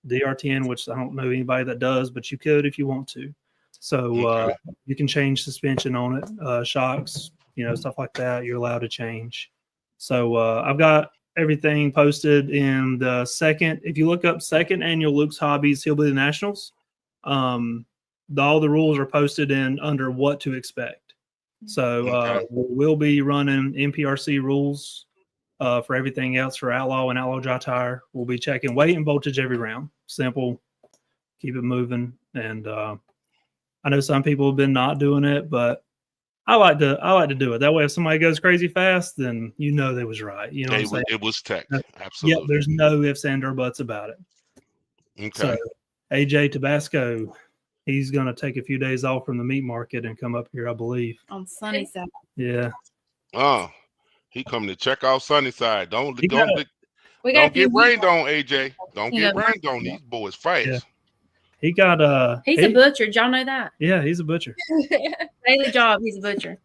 S5: DR10, which I don't know anybody that does, but you could if you want to. So you can change suspension on it, shocks, stuff like that. You're allowed to change. So I've got everything posted in the second. If you look up second annual Luke's Hobbies Hillbilly Nationals, all the rules are posted in under what to expect. So we'll be running NPRC rules for everything else for Outlaw and Outlaw Dry Tire. We'll be checking weight and voltage every round. Simple, keep it moving, and I know some people have been not doing it, but I like to do it. That way, if somebody goes crazy fast, then they was right. What I'm saying? It
S2: was tech. Absolutely.
S5: Yeah, there's no ifs, and or buts about it.
S2: Okay.
S5: So AJ Tabasco, he's going to take a few days off from the meat market and come up here, I believe.
S6: On Sunnyside.
S5: Yeah.
S2: Oh, he coming to check out Sunnyside. Don't get rained on, AJ. Don't get rained on. These boys fast.
S5: Yeah. He got
S6: he's a butcher. Did y'all know that?
S5: Yeah, he's a butcher.
S6: Daily job, he's a butcher.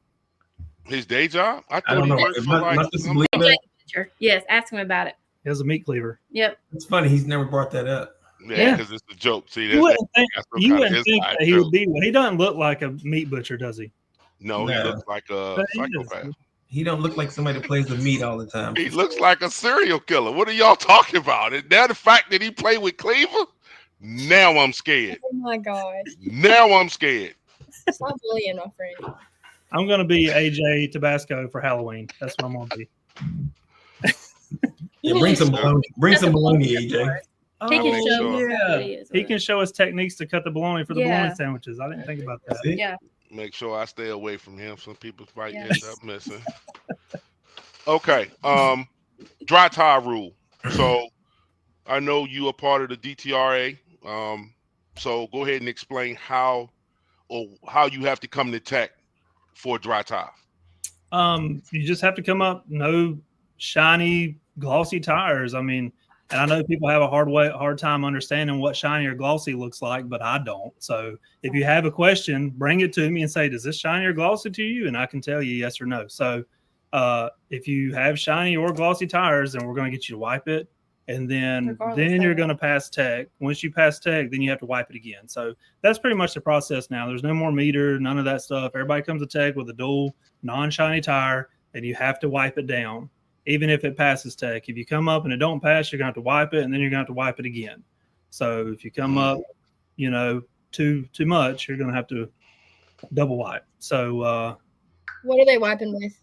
S2: His day job?
S3: I thought he worked for
S6: butcher. Yes, ask him about it.
S5: He has a meat cleaver.
S6: Yep.
S3: It's funny, he's never brought that up.
S2: Yeah, because it's a joke. See,
S5: you wouldn't think that he would be. He doesn't look like a meat butcher, does he?
S2: No, he looks like a psychopath.
S3: He don't look like somebody that plays the meat all the time.
S2: He looks like a serial killer. What are y'all talking about? And now the fact that he played with Cleaver, now I'm scared.
S4: Oh my God.
S2: Now I'm scared.
S4: Stop bullying my friend.
S5: I'm gonna be AJ Tabasco for Halloween. That's what I'm gonna be.
S3: Yeah, bring some bologna. Bring some bologna, AJ.
S6: He can show
S2: sure.
S6: us how it is.
S5: He can show us techniques to cut the bologna for the bologna sandwiches. I didn't think about that.
S3: See?
S6: Yeah.
S2: Make sure I stay away from him. Some people might
S6: Yeah.
S2: end up missing. Okay. Dry tire rule. So I know you are part of the DTRA. So go ahead and explain how you have to come to tech for a dry tire.
S5: You just have to come up, no shiny, glossy tires. I mean, and I know people have a hard time understanding what shiny or glossy looks like, but I don't. So if you have a question, bring it to me and say, does this shiny or glossy to you? And I can tell you yes or no. So if you have shiny or glossy tires, then we're going to get you to wipe it. And then you're going to pass tech. Once you pass tech, then you have to wipe it again. So that's pretty much the process now. There's no more meter, none of that stuff. Everybody comes to tech with a dual non-shiny tire, and you have to wipe it down, even if it passes tech. If you come up and it don't pass, you're going to have to wipe it, and then you're going to have to wipe it again. So if you come up, too much, you're going to have to double wipe. So
S4: what are they wiping with?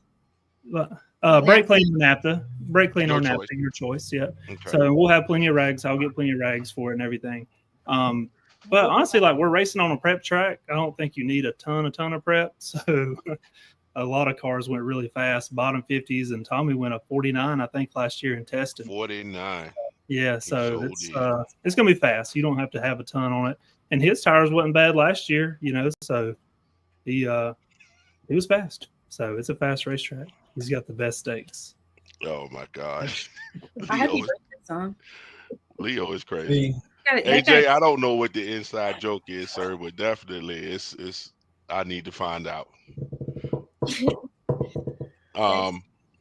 S5: Brake cleaner or naphtha. Brake cleaner or
S2: Your
S5: naphtha,
S2: choice.
S5: your choice. Yeah.
S2: Okay.
S5: So we'll have plenty of rags. I'll get plenty of rags for it and everything. But honestly, like, we're racing on a prep track. I don't think you need a ton of prep. So a lot of cars went really fast, bottom 50s, and Tommy went up 49, I think, last year in testing.
S2: 49.
S5: Yeah, so
S2: sure
S5: it's gonna be fast. You don't have to have a ton on it. And his tires wasn't bad last year, so he was fast. So it's a fast racetrack. He's got the best stakes.
S2: Oh my gosh.
S6: I hope you break that song.
S2: Leo is crazy.
S3: See,
S2: AJ, I don't know what the inside joke is, sir, but definitely it's I need to find out.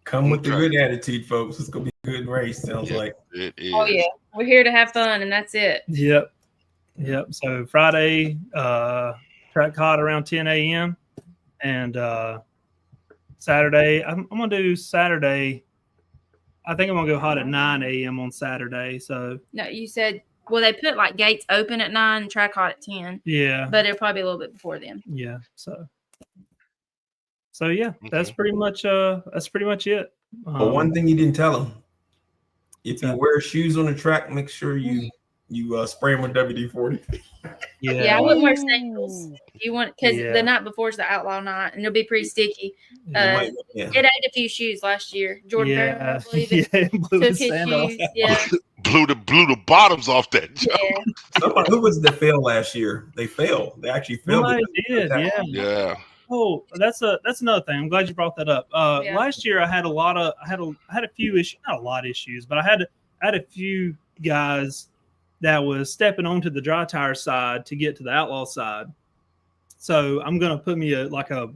S3: come with the
S2: Okay.
S3: good attitude, folks. It's gonna be a good race. Sounds like.
S2: It is.
S6: Oh yeah, we're here to have fun, and that's it.
S5: Yep. So Friday, track hot around 10 a.m. and Saturday, I'm gonna do Saturday. I think I'm gonna go hot at 9 a.m. on Saturday. So
S6: No, you said they put like gates open at 9, track hot at 10,
S5: yeah,
S6: but it'll probably be a little bit before then.
S5: yeah. So yeah, that's pretty much it.
S3: But one thing you didn't tell them: if you wear shoes on the track, make sure you spray them with WD-40.
S6: Yeah, I wouldn't wear sandals. You want because
S5: Yeah.
S6: the night before is the outlaw night, and it'll be pretty sticky.
S3: Yeah.
S6: It ate a few shoes last year. Jordan Barron, I believe it
S5: yeah, blew
S6: took
S5: his
S6: his
S5: sandals.
S6: shoes. Yeah,
S2: Blew the bottoms off that joke.
S6: yeah.
S3: Who was the fail last year? They failed. They actually failed.
S5: Somebody
S3: because of
S5: did,
S3: that.
S5: yeah.
S2: Yeah.
S5: Oh, that's another thing. I'm glad you brought that up.
S6: Yeah.
S5: Last year I had a few issues, not a lot of issues, but I had a few guys that was stepping onto the dry tire side to get to the outlaw side. So I'm gonna put me a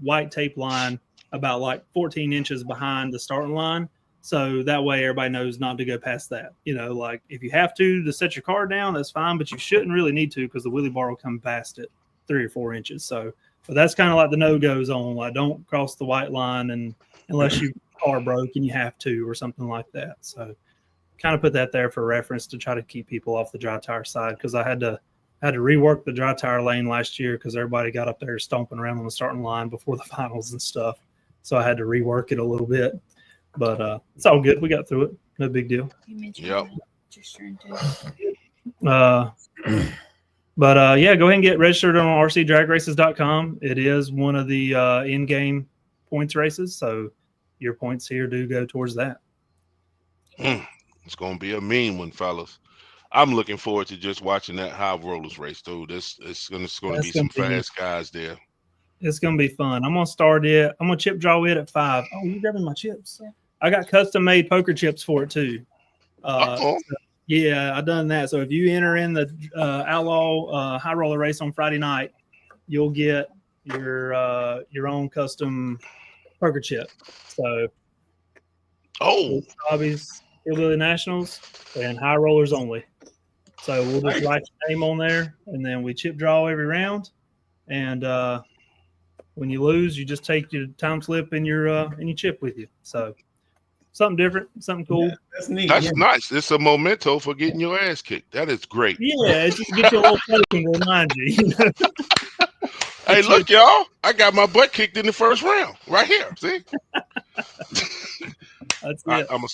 S5: white tape line about like 14 inches behind the starting line, so that way everybody knows not to go past that. Like if you have to set your car down, that's fine, but you shouldn't really need to because the wheelie bar will come past it 3 or 4 inches. So. But that's kind of like the no-goes on. Like, don't cross the white line and unless your car broke and you have to or something like that. So kind of put that there for reference to try to keep people off the dry tire side because I had to rework the dry tire lane last year because everybody got up there stomping around on the starting line before the finals and stuff. So I had to rework it a little bit. But it's all good. We got through it. No big deal.
S6: You mentioned
S2: Yep.
S6: registering too.
S5: But yeah, go ahead and get registered on rcdragraces.com. It is one of the in-game points races, so your points here do go towards that.
S2: It's gonna be a mean one, fellas. I'm looking forward to just watching that high rollers race, dude. It's gonna be some fast guys there.
S5: It's gonna be fun. I'm gonna start it. I'm gonna chip draw it at 5. Oh, you grabbing my chips?
S6: Yeah.
S5: I got custom made poker chips for it too.
S2: Uh-oh.
S5: Yeah, I done that. So if you enter in the outlaw high roller race on Friday night, you'll get your own custom poker chip. So hobbies, Hillbilly Nationals, and high rollers only. So we'll just write your name on there, and then we chip draw every round. And when you lose, you just take your time slip and your chip with you. So something different, something cool.
S3: Yeah, that's neat.
S2: That's nice. It's a memento for getting your ass kicked. That is great.
S5: Yeah, it just gets you a little token to remind you.
S2: Hey, look, y'all. I got my butt kicked in the first round. Right here. See?
S5: That's
S2: I'm
S5: it.
S2: going to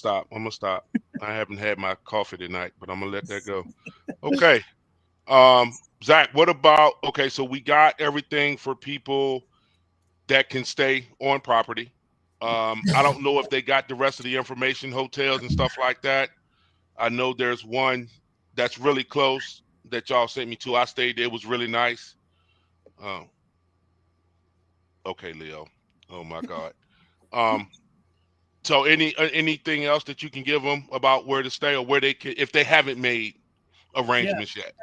S2: stop. I haven't had my coffee tonight, but I'm going to let that go. Okay. Zach, what about, okay, so we got everything for people that can stay on property. I don't know if they got the rest of the information, hotels and stuff like that. I know there's one that's really close that y'all sent me to. I stayed there. It was really nice. Okay, Leo. Oh my God. So anything else that you can give them about where to stay or where they can, if they haven't made arrangements yet?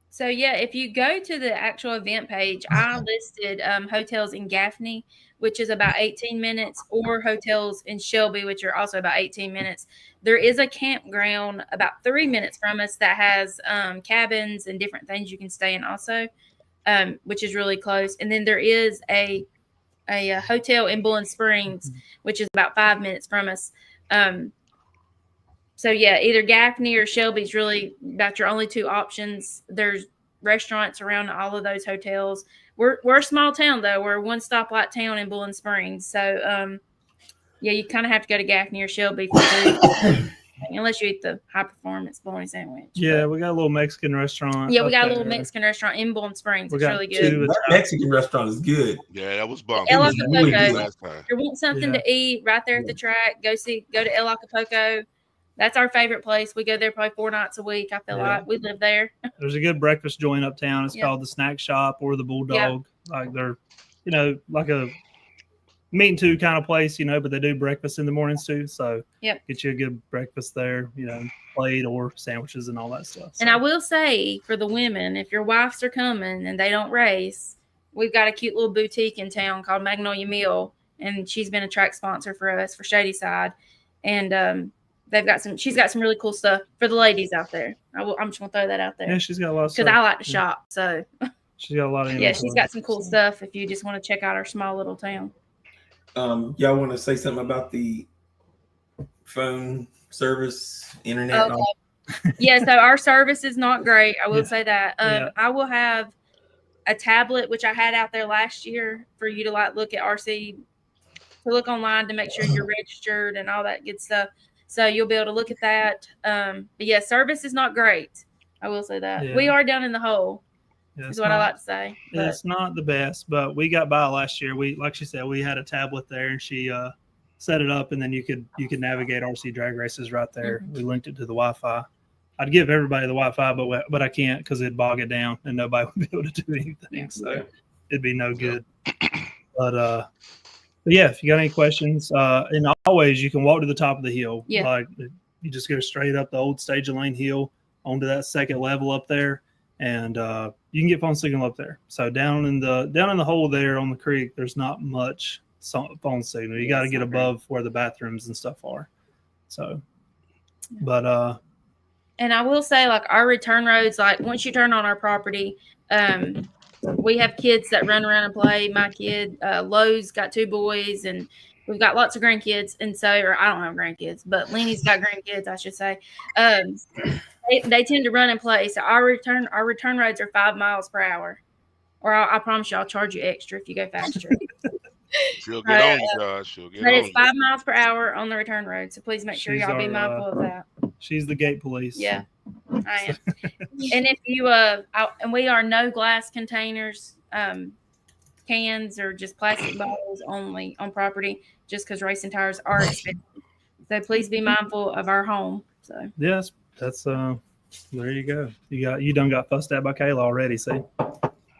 S6: So yeah, if you go to the actual event page, I listed hotels in Gaffney, which is about 18 minutes, or hotels in Shelby, which are also about 18 minutes. There is a campground about 3 minutes from us that has cabins and different things you can stay in also, which is really close. And then there is a hotel in Bowling Springs, which is about 5 minutes from us. So yeah, either Gaffney or Shelby's really about your only two options. There's restaurants around all of those hotels. We're a small town though. We're a one stoplight town in Bowling Springs. So yeah, you kind of have to go to Gaffney or Shelby for food, unless you eat the high performance bologna sandwich.
S5: Yeah, we got a little Mexican restaurant.
S6: Yeah, we got a little Mexican restaurant in Bowling Springs. It's really good.
S3: That Mexican restaurant is good.
S2: Yeah, that was bomb.
S6: El
S3: Really
S6: Acapulco. If you want something to eat right there at the track, go to El Acapulco. That's our favorite place. We go there probably 4 nights a week. I feel like we live there.
S5: There's a good breakfast joint uptown. It's called the Snack Shop or the Bulldog. Like they're, like a meat and two kind of place, but they do breakfast in the mornings too. So get you a good breakfast there, plate or sandwiches and all that stuff. So.
S6: And I will say for the women, if your wives are coming and they don't race, we've got a cute little boutique in town called Magnolia Mill, and she's been a track sponsor for us for Shady Side. And she's got some really cool stuff for the ladies out there. I'm just gonna throw that out there.
S5: Yeah, she's got a lot of stuff.
S6: Because I like to shop, so
S5: she's got a lot of
S6: she's got some cool stuff if you just want to check out our small little town.
S3: Y'all want to say something about the phone service, internet?
S6: Yeah, so our service is not great. I will say that. I will have a tablet, which I had out there last year for you to look at RC, to look online to make sure you're registered and all that good stuff. So you'll be able to look at that. But yeah, service is not great. I will say that. We are down in the hole. Is what I like to say.
S5: It's not the best, but we got by last year. Like she said, we had a tablet there, and she set it up, and then you could navigate RC drag races right there. Mm-hmm. We linked it to the Wi-Fi. I'd give everybody the Wi-Fi, but I can't because it'd bog it down, and nobody would be able to do anything. So it'd be no good. But yeah, if you got any questions, and always you can walk to the top of the hill. Yeah. Like you just go straight up the old Stage Lane hill onto that second level up there, and you can get phone signal up there. So down in the hole there on the creek, there's not much phone signal. You got to get above where the bathrooms and stuff are. So, but
S6: and I will say, our return roads, once you turn on our property, we have kids that run around and play. My kid, Lowe's, got 2 boys, and we've got lots of grandkids. And so, or I don't have grandkids, but Leanie's got grandkids, I should say. They tend to run and play. So our return roads are 5 miles per hour. Or I promise you, I'll charge you extra if you go faster.
S2: She'll get on you, guys. She'll get on you.
S6: But it's 5 miles per hour on the return road. So please make sure y'all be mindful of that.
S5: She's the gate police.
S6: Yeah. I am. And if you and we are no glass containers, cans, or just plastic bottles only on property, just because racing tires are expensive. So please be mindful of our home. So
S5: yes, that's there you go. You done got fussed at by Kayla already. See.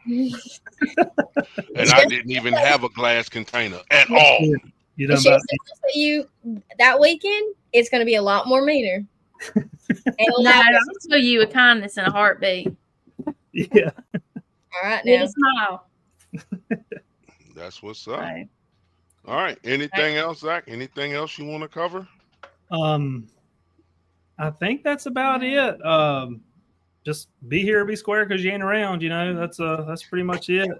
S2: And I didn't even have a glass container at all.
S4: You done that weekend. It's going to be a lot more meter.
S6: No, I'll show you a kindness in a heartbeat.
S5: Yeah.
S4: All right, now.
S6: Smile.
S2: That's what's up. All right. Anything else, Zach? Anything else you want to cover?
S5: I think that's about it. Just be here, be square, because you ain't around. That's pretty much it.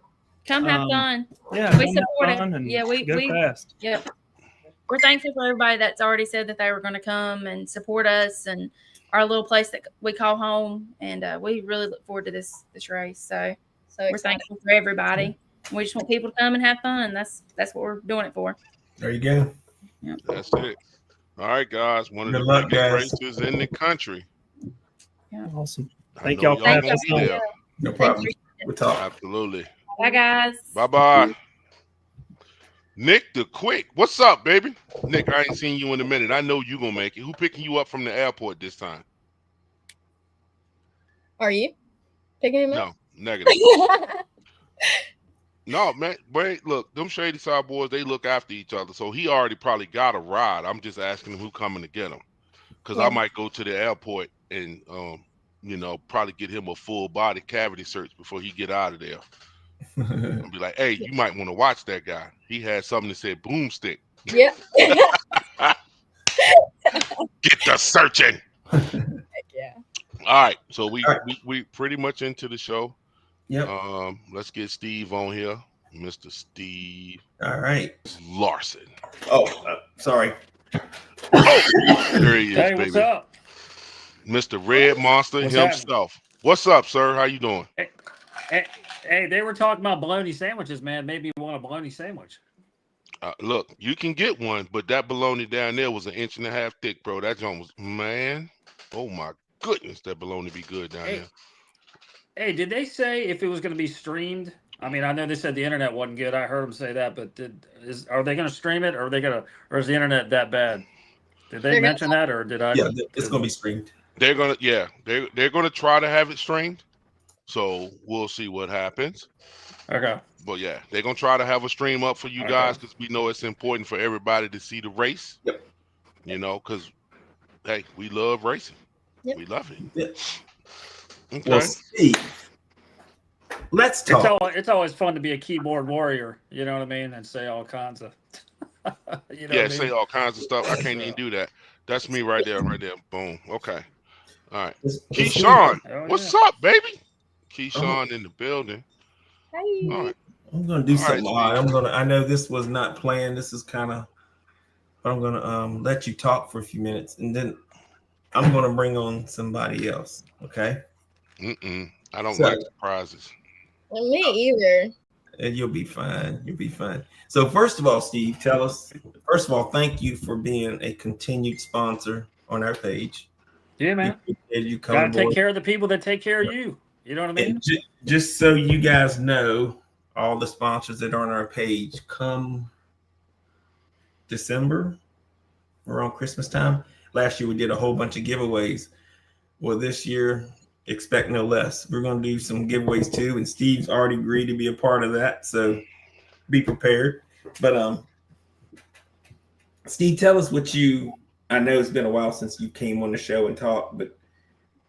S6: Come have fun.
S5: Yeah,
S6: we support it.
S5: Yeah, we fast.
S6: Yep. We're thankful for everybody that's already said that they were going to come and support us and our little place that we call home. And we really look forward to this race. So we're thankful for everybody. We just want people to come and have fun. That's what we're doing it for.
S3: There you go.
S6: Yep.
S2: That's it. All right, guys. One of
S3: Good
S2: the
S3: luck,
S2: biggest
S3: guys.
S2: races in the country.
S5: Awesome.
S2: I
S5: Thank
S2: know
S5: y'all for having
S2: gonna
S5: us
S2: be
S5: on.
S2: there.
S3: No problem. We'll talk.
S2: Absolutely.
S6: Bye, guys.
S2: Bye-bye. Nick the Quick. What's up, baby? Nick, I ain't seen you in a minute. I know you gonna make it. Who picking you up from the airport this time?
S4: Are you picking him up?
S2: No, negative. No, man. Wait, look, them Shady Side boys, they look after each other. So he already probably got a ride. I'm just asking him who coming to get him. Because I might go to the airport and probably get him a full body cavity search before he get out of there. And be like, hey, you might want to watch that guy. He had something that said boomstick.
S4: Yeah.
S2: Get the searching.
S4: Yeah.
S2: All right. So we pretty much into the show.
S3: Yep.
S2: Let's get Steve on here. Mr. Steve.
S3: All right.
S2: Larson.
S3: Oh, sorry.
S2: Oh, there he is,
S7: Hey,
S2: baby.
S7: what's up?
S2: Mr. Red Monster
S7: What's
S2: himself. What's up, sir? How you doing?
S7: Hey, they were talking about bologna sandwiches, man. Maybe you want a bologna sandwich.
S2: Look, you can get one, but that bologna down there was 1.5 inches thick, bro. That joint was, man. Oh my goodness, that bologna be good down there.
S7: Hey, did they say if it was going to be streamed? I mean, I know they said the internet wasn't good. I heard them say that, but are they going to stream it, or is the internet that bad? Did they mention that, or did I?
S3: Yeah, it's going to be streamed.
S2: They're gonna try to have it streamed. So we'll see what happens.
S7: Okay.
S2: But yeah, they're gonna try to have a stream up for you guys because we know it's important for everybody to see the race.
S3: Yep.
S2: Because hey, we love racing.
S4: Yep.
S2: We love it.
S3: Yep.
S2: Okay.
S3: Well, Steve, let's talk.
S7: It's always fun to be a keyboard warrior. You know what I mean, and say all kinds of.
S2: Say all kinds of stuff. I can't even do that. That's me right there. Boom. Okay. All right. Keyshawn, what's up, baby? Keyshawn in the building.
S4: Hey.
S2: All right.
S3: I'm gonna do something odd. I know this was not planned. This is kind of. I'm gonna let you talk for a few minutes, and then I'm gonna bring on somebody else. Okay.
S2: I don't like surprises.
S4: Well, me either.
S3: And you'll be fine. You'll be fine. So first of all, Steve, tell us. First of all, thank you for being a continued sponsor on our page.
S7: Yeah, man.
S3: You
S7: gotta take care of the people that take care of you. You know what I mean?
S3: Just so you guys know, all the sponsors that are on our page, come December, around Christmas time. Last year we did a whole bunch of giveaways. Well, this year, expect no less. We're going to do some giveaways too, and Steve's already agreed to be a part of that, so be prepared. But Steve, tell us what I know it's been a while since you came on the show and talked, but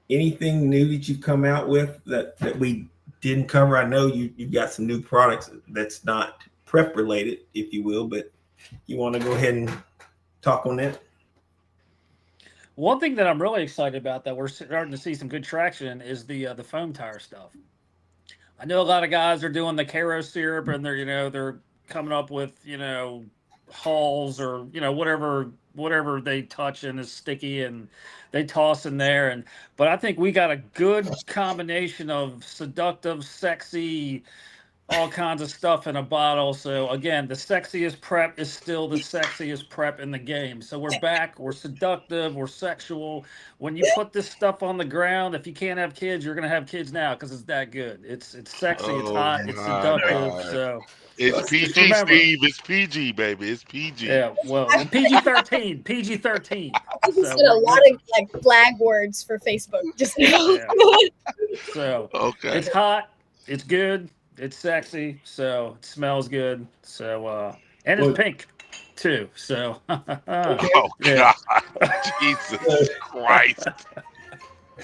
S3: anything new that you've come out with that we didn't cover? I know you've got some new products that's not prep related, if you will, but you want to go ahead and talk on that?
S7: One thing that I'm really excited about that we're starting to see some good traction is the foam tire stuff. I know a lot of guys are doing the Caro syrup and they're coming up with hulls or whatever they touch and is sticky and they toss in there, but I think we got a good combination of seductive, sexy, all kinds of stuff in a bottle. So again, the sexiest prep is still the sexiest prep in the game. So we're back, we're seductive, we're sexual. When you put this stuff on the ground, if you can't have kids, you're gonna have kids now because it's that good. It's sexy, it's hot, it's seductive.
S2: God.
S7: So
S2: it's PG, Steve. It's PG, baby. It's PG.
S7: Yeah, well, PG-13. PG-13.
S4: I just said a lot of flag words for Facebook just now.
S7: Yeah. So
S2: okay,
S7: it's hot, it's good. It's sexy, so it smells good. So and it's pink too. So
S2: oh God, Jesus Christ.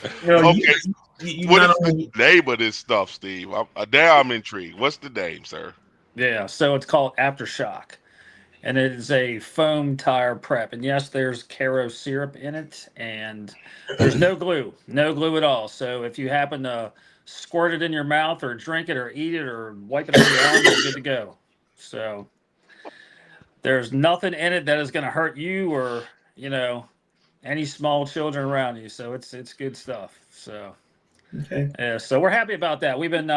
S2: Okay, what is the name of this stuff, Steve? Now I'm intrigued. What's the name, sir?
S7: Yeah, so it's called Aftershock, and it is a foam tire prep. And yes, there's Caro syrup in it, and there's no glue at all. So if you happen to squirt it in your mouth or drink it or eat it or wipe it on your arm, you're good to go. So there's nothing in it that is going to hurt you or any small children around you. So it's good stuff. So
S3: okay,
S7: yeah, so we're happy about that. We've been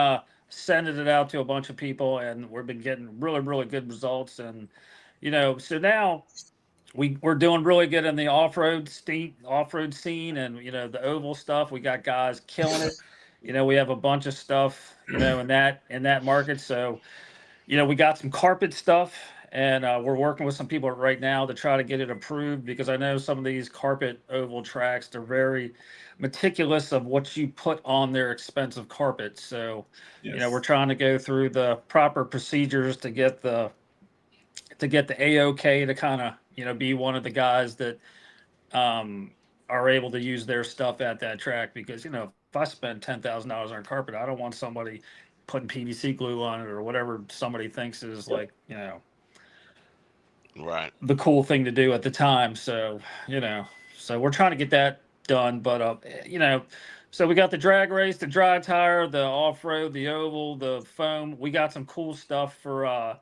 S7: sending it out to a bunch of people, and we've been getting really, really good results. And so now we're doing really good in the off-road scene, and the oval stuff. We got guys killing it. We have a bunch of stuff, in that market. So, we got some carpet stuff, and we're working with some people right now to try to get it approved, because I know some of these carpet oval tracks, they're very meticulous of what you put on their expensive carpet. So, we're trying to go through the proper procedures to get the AOK to kind of, be one of the guys that are able to use their stuff at that track. Because, if I spend $10,000 on carpet, I don't want somebody putting PVC glue on it or whatever somebody thinks is like,
S2: right,
S7: the cool thing to do at the time. So, so we're trying to get that done. But, so we got the drag race, the dry tire, the off-road, the oval, the foam. We got some cool stuff for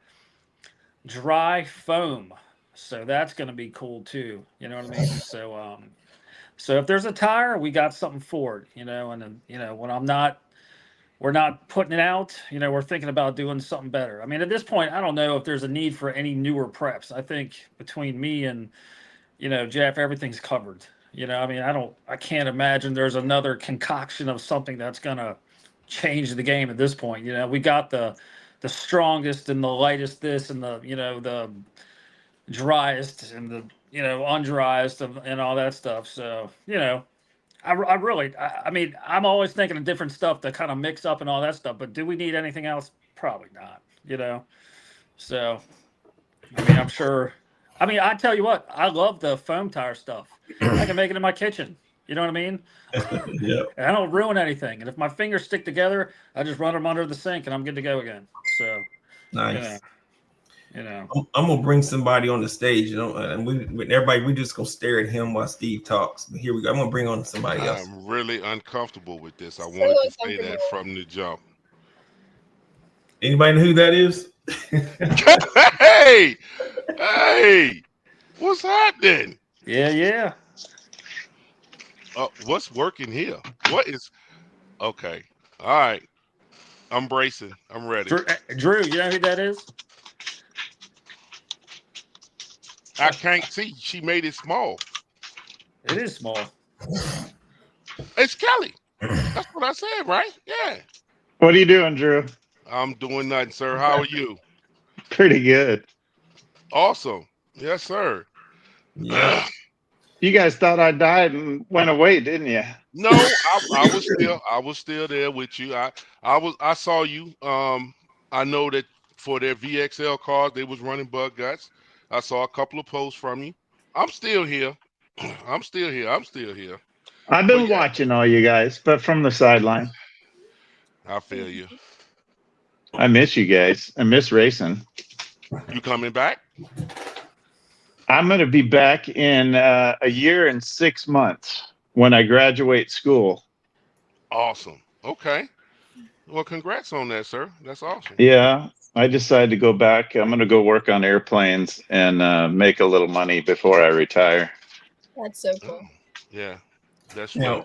S7: dry foam. So that's going to be cool too. You know what I mean? So, so if there's a tire, we got something for it, and then, when we're not putting it out, we're thinking about doing something better. I mean, at this point, I don't know if there's a need for any newer preps. I think between me and, Jeff, everything's covered. I mean, I can't imagine there's another concoction of something that's going to change the game at this point. We got the strongest and the lightest this, and the driest and the undriest and all that stuff. So I mean, I'm always thinking of different stuff to kind of mix up and all that stuff. But do we need anything else? Probably not. So I mean, I'm sure. I mean, I tell you what, I love the foam tire stuff. I can make it in my kitchen. You know what I mean?
S3: Yeah.
S7: And I don't ruin anything. And if my fingers stick together, I just run them under the sink and I'm good to go again. So
S3: nice.
S7: I'm
S3: gonna bring somebody on the stage, and we just gonna stare at him while Steve talks. But here we go. I'm gonna bring on somebody else.
S2: I'm really uncomfortable with this. I wanted to say that from the jump.
S3: Anybody know who that is?
S2: Hey, what's happening?
S7: Yeah.
S2: What's working here? What is okay? All right, I'm bracing. I'm ready.
S7: Drew, you know who that is?
S2: I can't see. She made it small.
S7: It is small.
S2: It's Kelly. That's what I said, right? Yeah.
S8: What are you doing, Drew?
S2: I'm doing nothing, sir. How are you?
S8: Pretty good.
S2: Awesome. Yes, sir.
S3: Yeah.
S8: You guys thought I died and went away, didn't you?
S2: No, I was still there with you. I saw you. I know that for their VXL cars, they was running bug guts. I saw a couple of posts from you. I'm still here. I'm still here.
S8: I've been watching all you guys, but from the sideline.
S2: I feel you.
S8: I miss you guys. I miss racing.
S2: You coming back?
S8: I'm going to be back in a year and 6 months when I graduate school.
S2: Awesome. Okay. Well, congrats on that, sir. That's awesome.
S8: Yeah, I decided to go back. I'm going to go work on airplanes and make a little money before I retire.
S4: That's so cool.
S2: Yeah, that's right.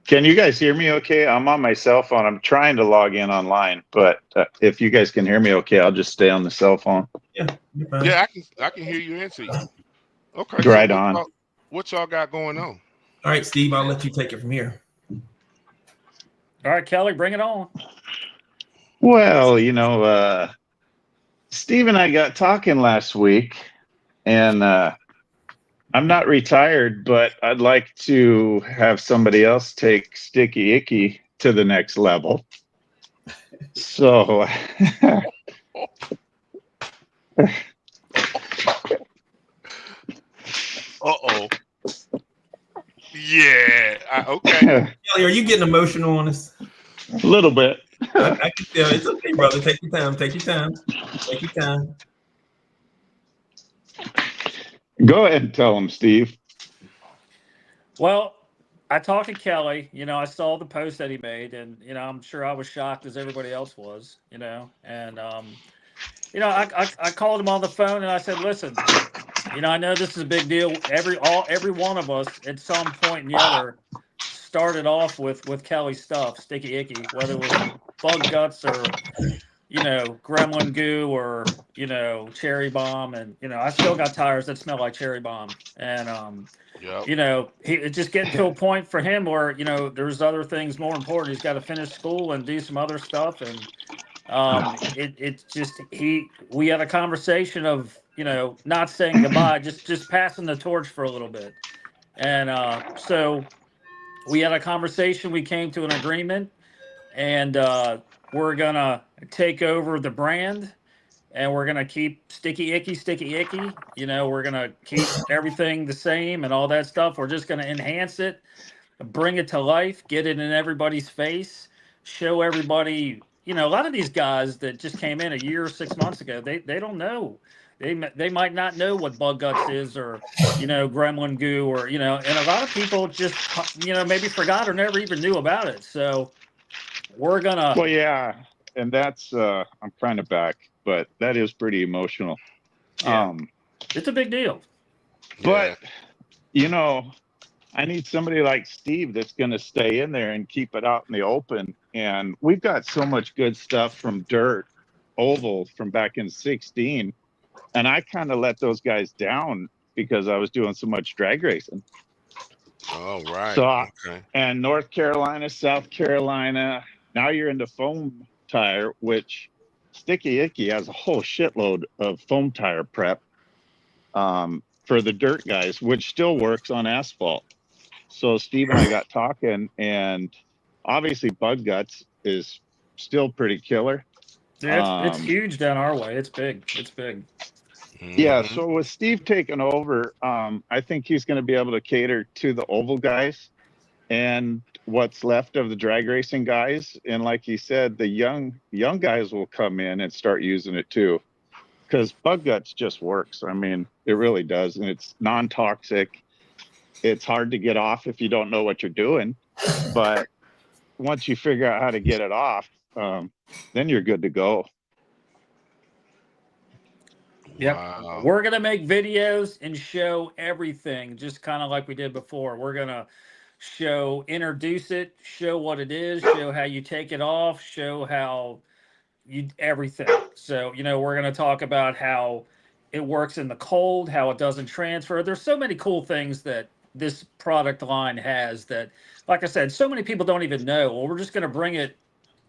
S8: Can you guys hear me okay? I'm on my cell phone. I'm trying to log in online, but if you guys can hear me okay, I'll just stay on the cell phone.
S2: Yeah, I can hear you and see you. Okay.
S8: Right
S2: so
S8: on.
S2: What y'all got going on?
S3: All right, Steve, I'll let you take it from here.
S7: All right, Kelly, bring it on.
S8: Well, Steve and I got talking last week, and I'm not retired, but I'd like to have somebody else take Sticky Icky to the next level. So,
S3: Uh-oh.
S2: Yeah. Okay.
S3: Kelly, are you getting emotional on us?
S8: A little bit.
S3: I can tell. It's okay, brother. Take your time. Take your time. Take your time.
S8: Go ahead and tell him, Steve.
S7: Well, I talked to Kelly. I saw the post that he made, and I'm sure I was shocked as everybody else was. And I called him on the phone and I said, "Listen, I know this is a big deal. Every one of us at some point or the other started off with Kelly's stuff, Sticky Icky, whether it was bug guts or gremlin goo or cherry bomb, and I still got tires that smell like cherry bomb, and
S2: Yep.
S7: it's just getting to a point for him where there's other things more important. He's got to finish school and do some other stuff, and it's just we had a conversation of not saying goodbye, just passing the torch for a little bit, and so we had a conversation. We came to an agreement, and we're gonna take over the brand, and we're gonna keep sticky icky. We're gonna keep everything the same and all that stuff. We're just gonna enhance it, bring it to life, get it in everybody's face, show everybody. A lot of these guys that just came in a year or 6 months ago, they don't know. They might not know what bug guts is, or gremlin goo, or and a lot of people just maybe forgot or never even knew about it. So we're gonna.
S8: Well, yeah, and that's I'm kind of back, but that is pretty emotional.
S7: Yeah. It's a big deal.
S8: But I need somebody like Steve that's going to stay in there and keep it out in the open. And we've got so much good stuff from dirt, oval from back in 16. And I kind of let those guys down because I was doing so much drag racing.
S2: Oh, right.
S8: So,
S2: okay.
S8: And North Carolina, South Carolina, now you're into foam tire, which Sticky Icky has a whole shitload of foam tire prep for the dirt guys, which still works on asphalt. So Steve and I got talking, and obviously Bug Guts is still pretty killer.
S7: Yeah, it's huge down our way. It's big.
S8: Yeah, so with Steve taking over, I think he's going to be able to cater to the oval guys and what's left of the drag racing guys. And like he said, the young guys will come in and start using it too, because Bug Guts just works. I mean, it really does, and it's non-toxic. It's hard to get off if you don't know what you're doing, but once you figure out how to get it off, then you're good to go.
S7: Yep.
S2: Wow.
S7: We're going to make videos and show everything, just kind of like we did before. We're going to introduce it, show what it is, show how you take it off, show how everything. So, we're going to talk about how it works in the cold, how it doesn't transfer. There's so many cool things that this product line has that, like I said, so many people don't even know. Well, we're just going to bring it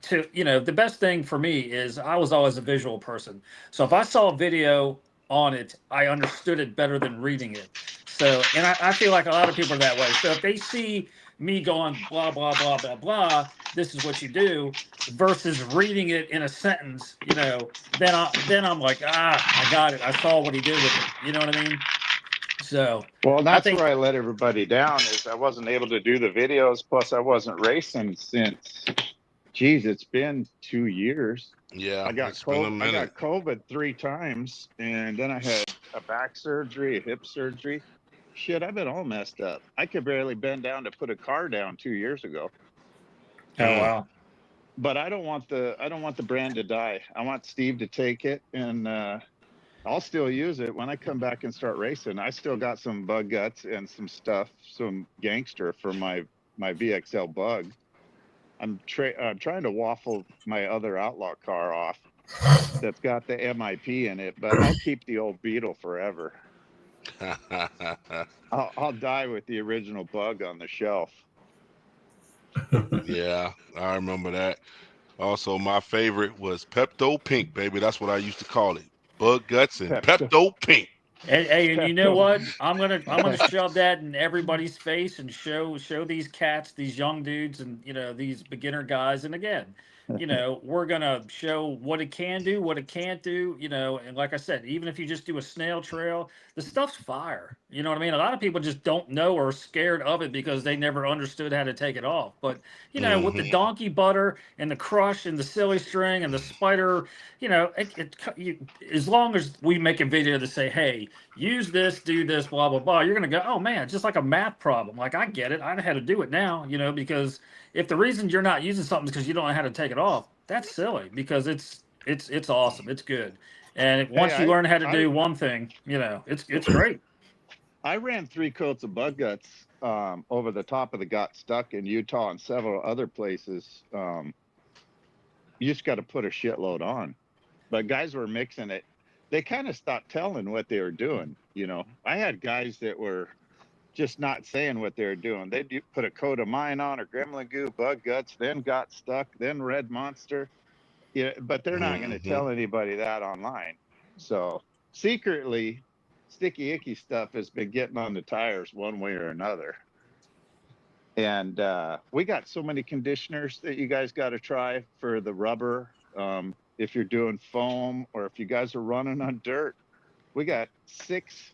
S7: to, the best thing for me is I was always a visual person. So if I saw a video on it, I understood it better than reading it. So, and I feel like a lot of people are that way. So if they see me going blah, blah, blah, blah, blah, this is what you do, versus reading it in a sentence, then I'm like, I got it. I saw what he did with it. You know what I mean? So,
S8: well, that's where I let everybody down, is I wasn't able to do the videos. Plus I wasn't racing since, it's been 2 years.
S2: Yeah,
S8: I got
S2: it's been a minute.
S8: I got COVID 3 times, and then I had a back surgery, a hip surgery. Shit, I've been all messed up. I could barely bend down to put a car down 2 years ago.
S7: Oh wow.
S8: But I don't want the brand to die. I want Steve to take it, and I'll still use it when I come back and start racing. I still got some Bug Guts and some stuff, some gangster for my VXL Bug. I'm trying to waffle my other Outlaw car off that's got the MIP in it, but I'll keep the old Beetle forever. I'll die with the original Bug on the shelf.
S2: Yeah, I remember that. Also, my favorite was Pepto Pink, baby. That's what I used to call it. Bug Guts and Pepto Pink.
S7: Hey, and you know what? I'm gonna shove that in everybody's face and show these cats, these young dudes, and these beginner guys. And again, we're gonna show what it can do, what it can't do. And like I said, even if you just do a snail trail, the stuff's fire. You know what I mean? A lot of people just don't know or are scared of it because they never understood how to take it off. But with the donkey butter and the crush and the silly string and the spider, as long as we make a video to say, hey, use this, do this, blah, blah, blah, you're going to go, oh man, just like a math problem. Like, I get it. I know how to do it now, because if the reason you're not using something is because you don't know how to take it off, that's silly, because it's awesome. It's good. And once you learn how to do one thing, it's great.
S8: I ran 3 coats of Bug Guts over the top of the Got Stuck in Utah and several other places you just got to put a shitload on. But guys were mixing it. They kind of stopped telling what they were doing. I had guys that were just not saying what they were doing. They'd put a coat of mine on, or gremlin goo, bug guts, then got stuck, then red monster. Yeah, but they're not going to tell anybody that online. So secretly, sticky icky stuff has been getting on the tires one way or another. And we got so many conditioners that you guys got to try for the rubber. If you're doing foam, or if you guys are running on dirt, we got 6.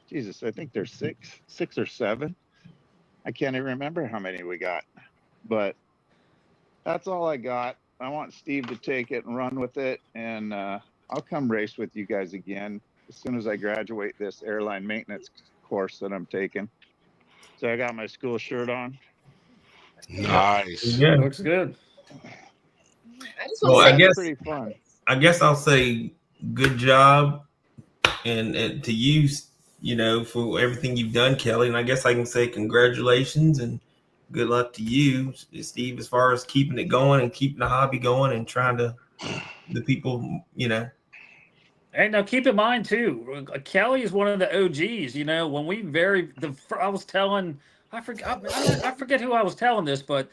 S8: Jesus, I think there's 6 or 7. I can't even remember how many we got, but that's all I got. I want Steve to take it and run with it, and I'll come race with you guys again as soon as I graduate this airline maintenance course that I'm taking. So I got my school shirt on.
S2: Nice.
S3: Yeah,
S7: Looks good.
S3: I guess
S8: pretty fun.
S3: I guess I'll say good job, and to you, for everything you've done, Kelly. And I guess I can say congratulations and good luck to you, Steve, as far as keeping it going and keeping the hobby going and trying to the people,
S7: And now keep in mind too, Kelly is one of the OGs. When we I was telling, I forget who I was telling this, but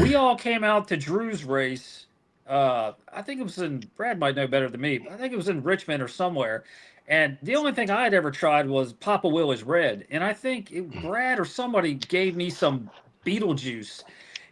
S7: we all came out to Drew's race. I think it was Brad might know better than me, but I think it was in Richmond or somewhere. And the only thing I had ever tried was Papa Willie's Red. And I think Brad or somebody gave me some Beetlejuice.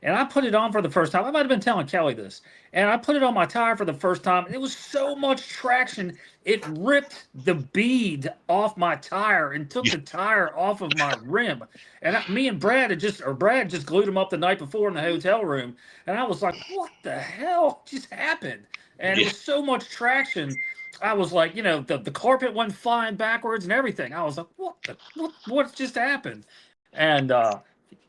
S7: And I put it on for the first time. I might have been telling Kelly this. And I put it on my tire for the first time. And it was so much traction, it ripped the bead off my tire and took the tire off of my rim. And me and Brad Brad just glued them up the night before in the hotel room. And I was like, what the hell just happened? And it was so much traction. I was like, the carpet went flying backwards and everything. I was like, what just happened? And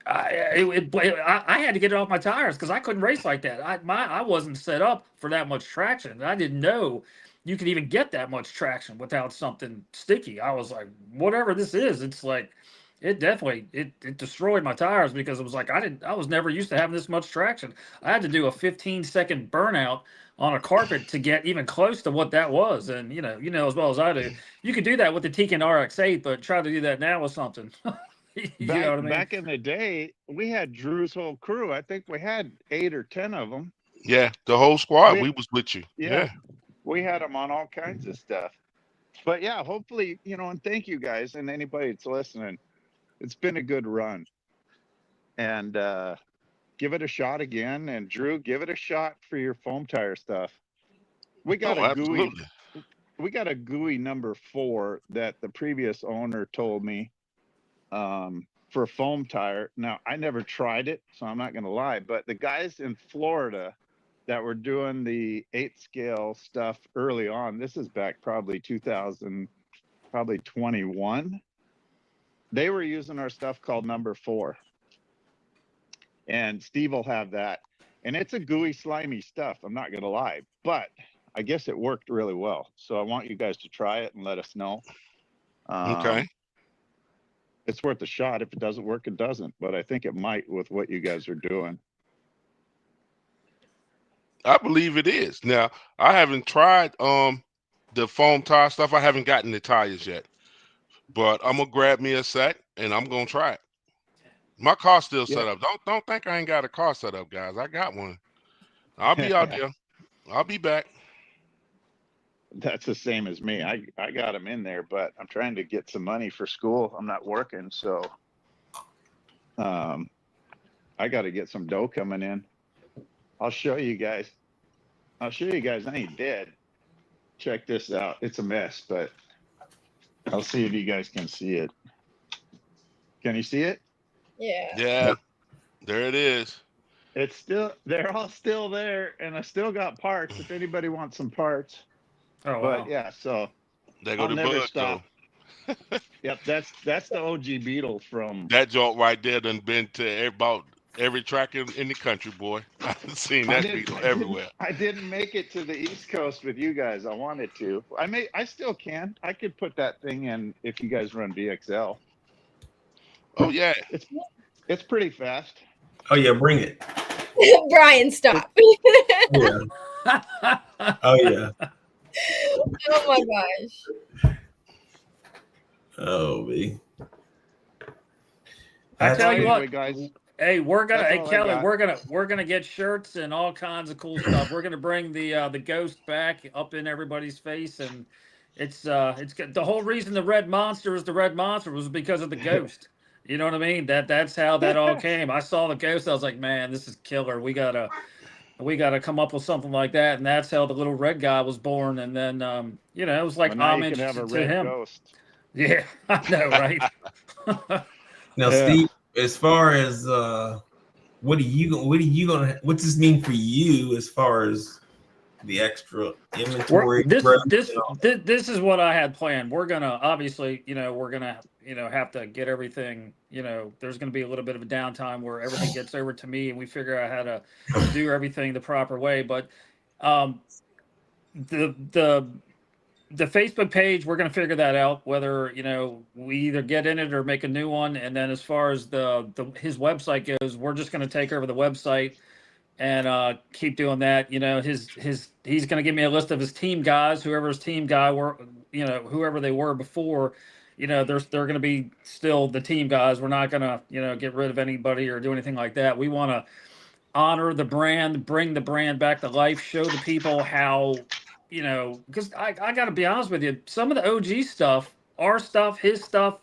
S7: I had to get it off my tires because I couldn't race like that. I wasn't set up for that much traction. I didn't know you could even get that much traction without something sticky. I was like, whatever this is, it's like it definitely it destroyed my tires because it was like I was never used to having this much traction. I had to do a 15-second burnout on a carpet to get even close to what that was. And you know as well as I do, you could do that with the Tekin RX-8, but try to do that now with something. You know what I mean?
S8: Back in the day, we had Drew's whole crew. I think we had 8 or 10 of them.
S2: Yeah, the whole squad. We was with you. Yeah.
S8: We had them on all kinds of stuff. But yeah, hopefully, and thank you guys and anybody that's listening. It's been a good run. And give it a shot again. And Drew, give it a shot for your foam tire stuff. We got a gooey number 4 that the previous owner told me for a foam tire. Now, I never tried it, so I'm not going to lie, but the guys in Florida that were doing the 8 scale stuff early on, this is back probably 2021, they were using our stuff called number 4. And Steve will have that. And it's a gooey, slimy stuff, I'm not going to lie, but I guess it worked really well. So I want you guys to try it and let us know.
S2: Okay.
S8: It's worth a shot. If it doesn't work, it doesn't. But I think it might with what you guys are doing.
S2: I believe it is. Now, I haven't tried the foam tire stuff. I haven't gotten the tires yet. But I'm gonna grab me a set and I'm gonna try it. My car's still set up. Don't think I ain't got a car set up, guys. I got one. I'll be out there. I'll be back.
S8: That's the same as me. I got them in there, but I'm trying to get some money for school. I'm not working, so I got to get some dough coming in. I'll show you guys. I ain't dead. Check this out. It's a mess, but I'll see if you guys can see it. Can you see it?
S4: Yeah.
S2: Yeah. There it is.
S8: They're all still there, and I still got parts if anybody wants some parts.
S7: Oh,
S8: but
S7: wow.
S8: yeah, so
S2: There go
S8: I'll
S2: the
S8: never
S2: bug,
S8: stop.
S2: though.
S8: Yep, that's the OG Beetle from
S2: that joint right there. Done been to about every track in the country, boy. I've seen that Beetle everywhere.
S8: I didn't make it to the East Coast with you guys. I wanted to. I still can. I could put that thing in if you guys run VXL.
S2: Oh yeah,
S8: it's pretty fast.
S3: Oh yeah, bring it.
S4: Brian, stop.
S3: Yeah. Oh yeah.
S4: Oh my gosh.
S3: Oh me.
S7: I tell you
S8: Anyway,
S7: what,
S8: guys,
S7: hey,
S8: that's
S7: hey
S8: all I
S7: Kelly,
S8: got.
S7: we're gonna get shirts and all kinds of cool stuff. We're gonna bring the ghost back up in everybody's face, and it's the whole reason the red monster was the red monster was because of the ghost. You know what I mean? That's how that all came. I saw the ghost. I was like, man, this is killer. We gotta come up with something like that, and that's how the little red guy was born. And then it was like
S8: Well, now you can
S7: homage
S8: have a
S7: to
S8: red
S7: him.
S8: ghost.
S7: Yeah, I know, right?
S3: Now,
S7: Yeah.
S3: Steve, as far as what are you gonna what's this mean for you as far as the extra
S7: We're,
S3: inventory
S7: this
S3: growth
S7: this
S3: and all?
S7: this this is what I had planned. We're gonna obviously, we're gonna have to get everything. There's gonna be a little bit of a downtime where everything gets over to me and we figure out how to do everything the proper way. But um, the the the Facebook page, we're gonna figure that out. Whether we either get in it or make a new one. And then as far as the his website goes, we're just gonna take over the website and keep doing that. He's going to give me a list of his team guys, whoever his team guy were, whoever they were before. They're going to be still the team guys. We're not going to get rid of anybody or do anything like that. We want to honor the brand, bring the brand back to life, show the people how because I got to be honest with you, some of the OG stuff, our stuff, his stuff,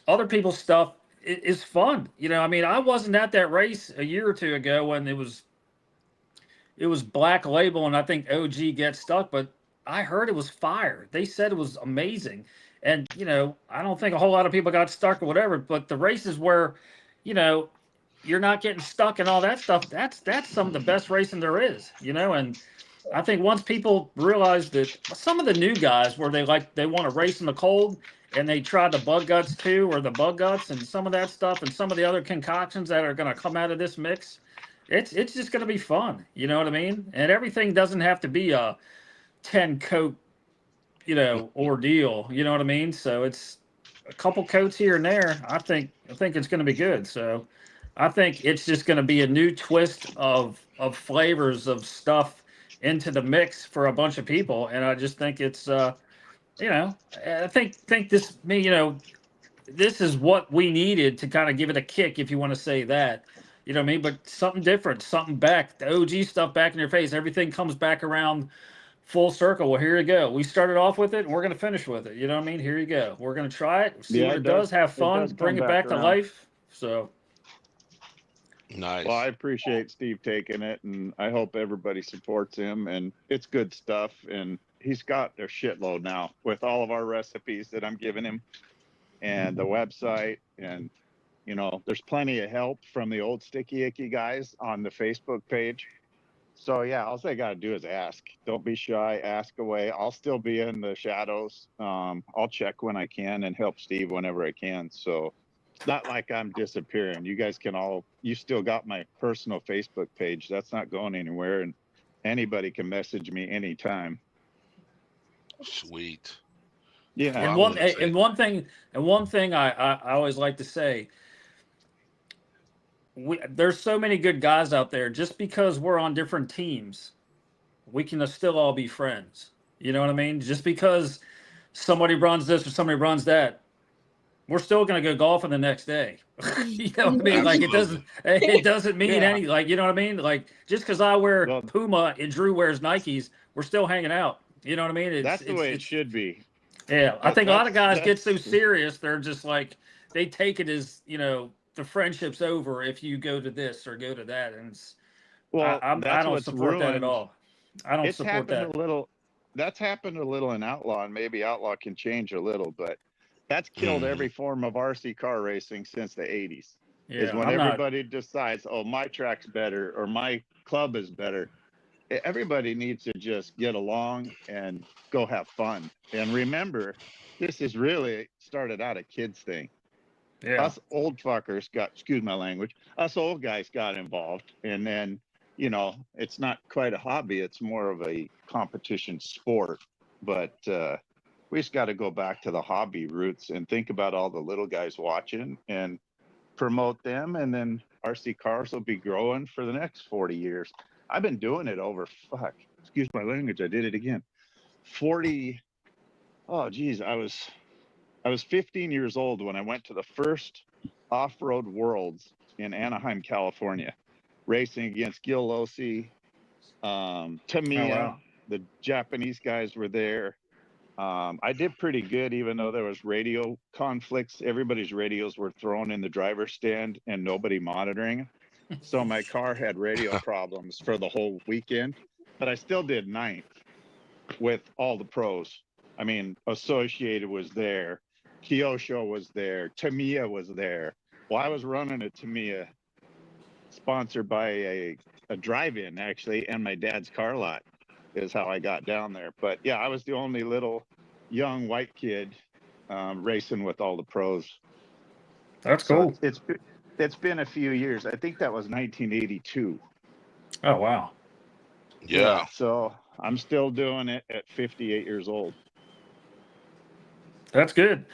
S7: other people's stuff is fun. I mean, I wasn't at that race a year or two ago when it was Black Label, and I think OG Get Stuck, but I heard it was fire. They said it was amazing. And, I don't think a whole lot of people got stuck or whatever, but the races where, you know, you're not getting stuck and all that stuff, that's some of the best racing there is, and I think once people realize that some of the new guys where they want to race in the cold and they try the bug guts too, or the bug guts and some of that stuff and some of the other concoctions that are going to come out of this mix, it's just going to be fun. You know what I mean? And everything doesn't have to be a 10 coat, ordeal. You know what I mean? So it's a couple coats here and there. I think it's going to be good. So I think it's just going to be a new twist of flavors of stuff into the mix for a bunch of people. And I just think it's I think this is what we needed to kind of give it a kick, if you want to say that. You know what I mean? But something different, something back, the OG stuff back in your face. Everything comes back around full circle. Well, here you go. We started off with it and we're going to finish with it. You know what I mean? Here you go. We're going to try it, see
S8: Yeah,
S7: what it does, have
S8: it
S7: fun,
S8: does come
S7: bring it
S8: back
S7: back to
S8: around.
S7: life. So,
S2: Nice.
S8: Well, I appreciate Steve taking it, and I hope everybody supports him. And it's good stuff, and he's got a shitload now with all of our recipes that I'm giving him, and the website, and there's plenty of help from the old Sticky Icky guys on the Facebook page. So yeah, all I gotta do is ask. Don't be shy. Ask away. I'll still be in the shadows. I'll check when I can and help Steve whenever I can. So it's not like I'm disappearing. You guys you still got my personal Facebook page. That's not going anywhere, and anybody can message me anytime.
S2: Sweet.
S8: Yeah.
S7: and
S2: Well,
S7: one thing I always like to say, there's so many good guys out there. Just because we're on different teams, we can still all be friends. You know what I mean? Just because somebody runs this or somebody runs that, we're still going to go golfing the next day. You know what I mean? Like it doesn't mean
S8: Yeah.
S7: any, like, you know what I mean? Like just because I wear
S8: Well,
S7: Puma and Drew wears Nikes, we're still hanging out. You know what I mean?
S8: that's the way it should be.
S7: Yeah. I think a lot of guys get so
S8: That's
S7: serious. They're just like, they take it as, the friendship's over if you go to this or go to that. And I
S8: that's
S7: don't
S8: what's
S7: support that at
S8: ruined.
S7: all. I don't
S8: It's
S7: support
S8: happened
S7: that.
S8: a little. That's happened a little in Outlaw, and maybe Outlaw can change a little, but that's killed every form of RC car racing since the 80s. Is
S7: Yeah.
S8: when
S7: I'm not.
S8: everybody decides, oh, my track's better or my club is better. Everybody needs to just get along and go have fun. And remember, this is really started out a kids thing.
S7: Yeah.
S8: Us old fuckers excuse my language, us old guys got involved. And then, it's not quite a hobby. It's more of a competition sport. But we just got to go back to the hobby roots and think about all the little guys watching and promote them. And then RC cars will be growing for the next 40 years. I've been doing it over, excuse my language, I did it again. 40, oh geez, I was 15 years old when I went to the first off-road worlds in Anaheim, California, racing against Gil Losi, Tamiya.
S7: Oh, wow.
S8: The Japanese guys were there. I did pretty good, even though there was radio conflicts. Everybody's radios were thrown in the driver's stand and nobody monitoring. So my car had radio problems for the whole weekend, but I still did ninth with all the pros. I mean, Associated was there, Kyosho was there, Tamiya was there. Well, I was running a Tamiya sponsored by a drive-in, actually, and my dad's car lot is how I got down there. But yeah, I was the only little young white kid racing with all the pros.
S7: That's cool.
S8: So it's been a few years. I think that was 1982.
S7: Oh, wow.
S2: Yeah.
S8: So I'm still doing it at 58 years old.
S7: That's good.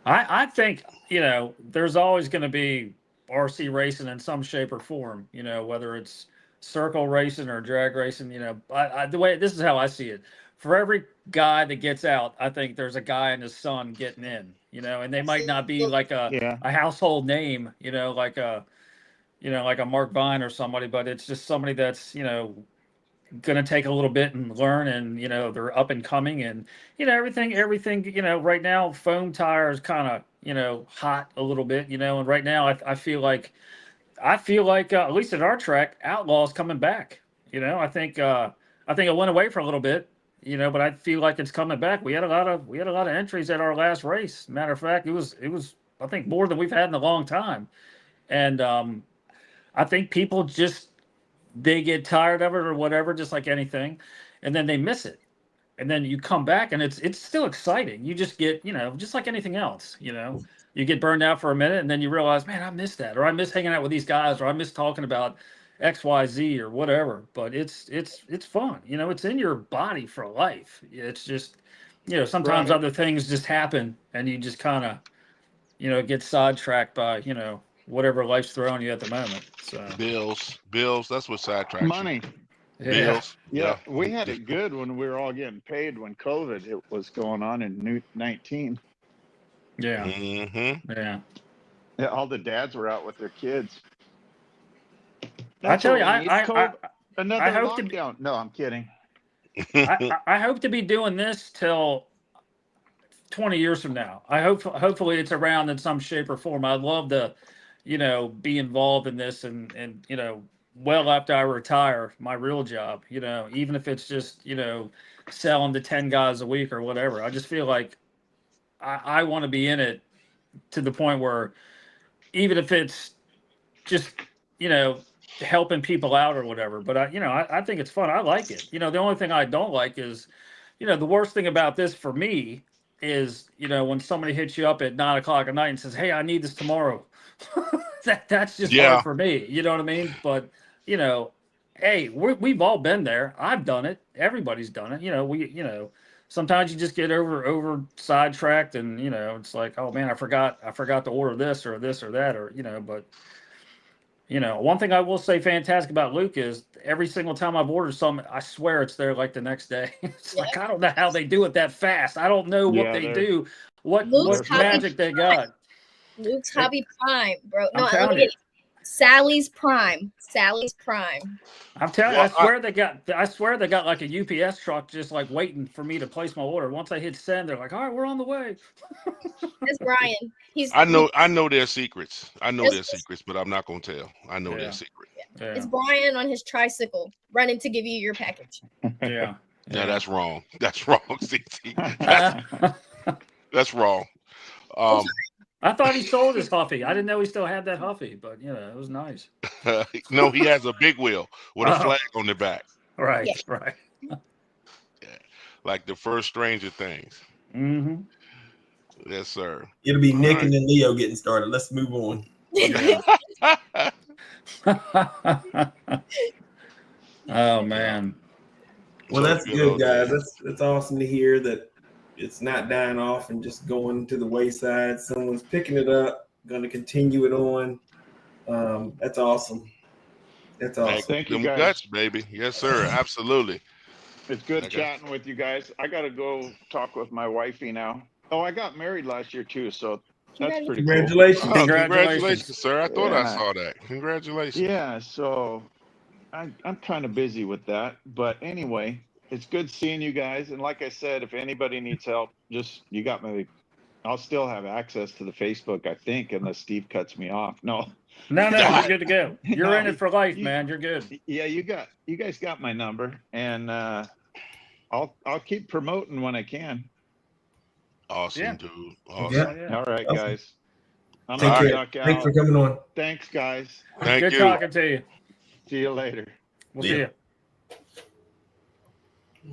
S7: I think, there's always going to be RC racing in some shape or form, whether it's circle racing or drag racing, this is how I see it. For every guy that gets out, I think there's a guy and his son getting in, and they might not be like a household name, like a Mark Vine or somebody, but it's just somebody that's, going to take a little bit and learn, and they're up and coming, and everything right now foam tire is kind of hot a little bit, and right now I feel like at least at our track, Outlaw's coming back. I think it went away for a little bit, but I feel like it's coming back. We had a lot of entries at our last race. Matter of fact, it was I think more than we've had in a long time, and I think people just, they get tired of it or whatever, just like anything, and then they miss it, and then you come back and it's still exciting. You just get, just like anything else, you get burned out for a minute and then you realize, man, I miss that, or I miss hanging out with these guys, or I miss talking about XYZ or whatever. But it's fun, it's in your body for life. It's just, sometimes other things just happen and you just kind of, get sidetracked by, whatever life's throwing you at the moment. So
S2: bills, that's what sidetracks
S8: Money.
S2: you. Bills.
S8: Yeah, we had it good when we were all getting paid when COVID was going on in 19.
S7: Yeah.
S2: Mm-hmm.
S7: Yeah.
S8: Yeah, all the dads were out with their kids.
S7: I tell you,
S8: another
S7: hope
S8: lockdown. No, I'm kidding.
S7: I hope to be doing this till 20 years from now. Hopefully it's around in some shape or form. I'd love to, be involved in this and well after I retire, my real job, even if it's just, selling to 10 guys a week or whatever. I just feel like I want to be in it to the point where even if it's just, helping people out or whatever, but I think it's fun. I like it. The only thing I don't like is, the worst thing about this for me is, when somebody hits you up at 9 o'clock at night and says, hey, I need this tomorrow. That's just hard for me. You know what I mean? But, hey, we've all been there. I've done it. Everybody's done it. Sometimes you just get over sidetracked and, it's like, oh man, I forgot to order this or that, or, but one thing I will say fantastic about Luke is every single time I've ordered something, I swear it's there like the next day. It's like, I don't know how they do it that fast. I don't know what they do, what magic they got.
S4: Luke's Hobby Prime, bro. No,
S7: I'm telling you.
S4: Sally's Prime.
S7: I'm telling you, I swear they got like a UPS truck just like waiting for me to place my order. Once I hit send, they're like, all right, we're on the way.
S4: That's Brian.
S2: I know their secrets. But I'm not gonna tell. I know their secret.
S4: Yeah. It's Brian on his tricycle running to give you your package.
S2: Yeah. No, that's wrong. That's wrong, CT. That's wrong.
S7: I thought he sold his Huffy. I didn't know he still had that Huffy, but it was nice.
S2: No, he has a big wheel with a flag on the back.
S7: Right, right.
S2: Yeah, like the first Stranger Things.
S7: Mm-hmm.
S2: Yes, sir.
S3: It'll be Nick and then Leo getting started. Let's move on.
S7: Oh man.
S3: Well, that's good, guys. That's awesome to hear that it's not dying off and just going to the wayside. Someone's picking it up, going to continue it on. That's awesome. That's
S2: Hey,
S3: awesome.
S8: Thank you,
S2: them
S8: guys.
S2: guts, baby. Yes, sir. Absolutely.
S8: It's good
S2: Okay.
S8: chatting with you guys. I got to go talk with my wifey now. Oh, I got married last year too, so that's pretty cool.
S3: Congratulations.
S2: Oh,
S7: Congratulations.
S2: congratulations, sir. I thought I
S8: Yeah.
S2: saw that. Congratulations.
S8: Yeah, so I'm kind of busy with that, but anyway, it's good seeing you guys. And like I said, if anybody needs help, you got my. I'll still have access to the Facebook, I think, unless Steve cuts me off. No,
S7: No, you're good to go. You're
S8: No,
S7: in it for life,
S8: you-
S7: man. You're good.
S8: yeah, you guys got my number, and I'll keep promoting when I can.
S2: Awesome,
S7: Yeah.
S2: dude.
S3: Yeah.
S2: Awesome.
S7: Yeah.
S8: All right,
S3: Awesome.
S8: guys. I'm
S3: Take
S8: gonna
S3: care.
S8: duck
S3: Thanks for
S8: out.
S3: coming on.
S8: Thanks, guys.
S2: Thank
S7: Good
S2: you.
S7: talking to you.
S8: See you later.
S7: We'll
S3: Yeah.
S7: see you.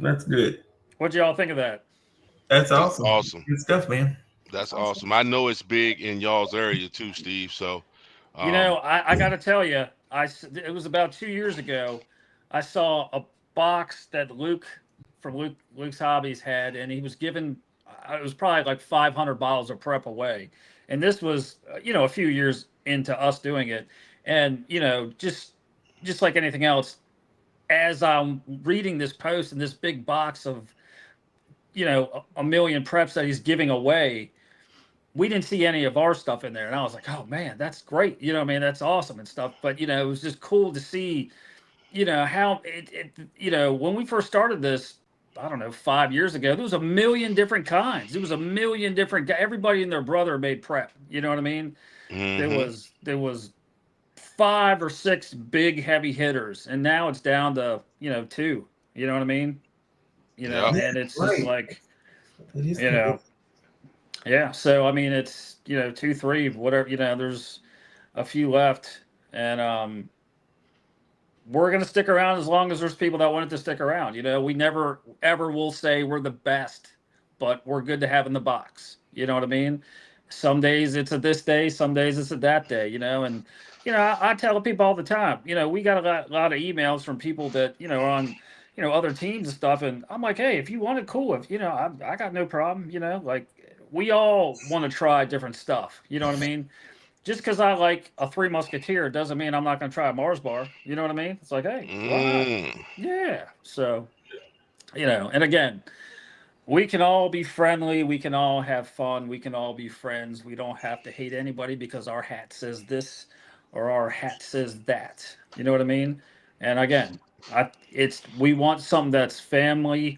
S3: That's good.
S7: What y'all think of that?
S3: That's awesome.
S2: Awesome.
S3: Good stuff, man.
S2: That's awesome. I know it's big in y'all's area too, Steve. So,
S7: You know, I got to tell you, it was about 2 years ago. I saw a box that Luke from Luke's Hobbies had, and he was given. It was probably like 500 bottles of prep away, and this was a few years into us doing it, and just like anything else, as I'm reading this post and this big box of a million preps that he's giving away, we didn't see any of our stuff in there. And I was like, oh man, that's great. You know what I mean? That's awesome and stuff. But, it was just cool to see, how when we first started this, I don't know, 5 years ago, there was a million different kinds. There was a million different, everybody and their brother made prep. You know what I mean?
S2: mhm.
S7: There was 5 or 6 big heavy hitters. And now it's down to, 2, you know what I mean?
S2: Yeah.
S7: And it's just
S3: Right.
S7: like,
S3: It is
S7: yeah. So I mean, it's 2, 3, whatever. There's a few left, and we're gonna stick around as long as there's people that want it to stick around. We never ever will say we're the best, but we're good to have in the box. You know what I mean? Some days it's a this day, some days it's a that day. And I tell people all the time. We got a lot of emails from people that are on other teams and stuff, and I'm like, hey, if you want it, cool. If I got no problem. Like we all want to try different stuff. You know what I mean? Just because I like a Three Musketeer doesn't mean I'm not going to try a Mars bar. You know what I mean? It's like, hey, why not?
S2: Mm.
S7: Yeah. So, and again, we can all be friendly. We can all have fun. We can all be friends. We don't have to hate anybody because our hat says this or our hat says that. You know what I mean? And again, we want something that's family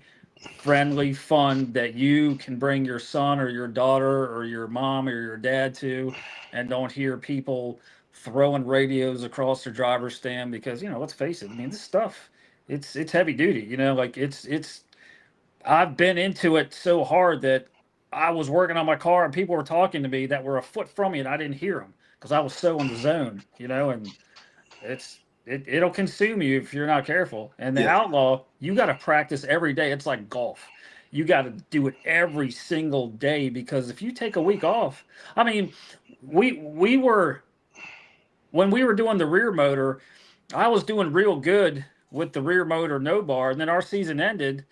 S7: friendly, fun, that you can bring your son or your daughter or your mom or your dad to, and don't hear people throwing radios across their driver's stand because let's face it. I mean, this stuff, it's heavy duty. Like it's. I've been into it so hard that I was working on my car and people were talking to me that were a foot from me and I didn't hear them because I was so in the zone. And it'll consume you if you're not careful. And the
S3: Yeah.
S7: outlaw, you got to practice every day. It's like golf. You got to do it every single day because if you take a week off, I mean, we were when we were doing the rear motor, I was doing real good with the rear motor no bar, and then our season ended,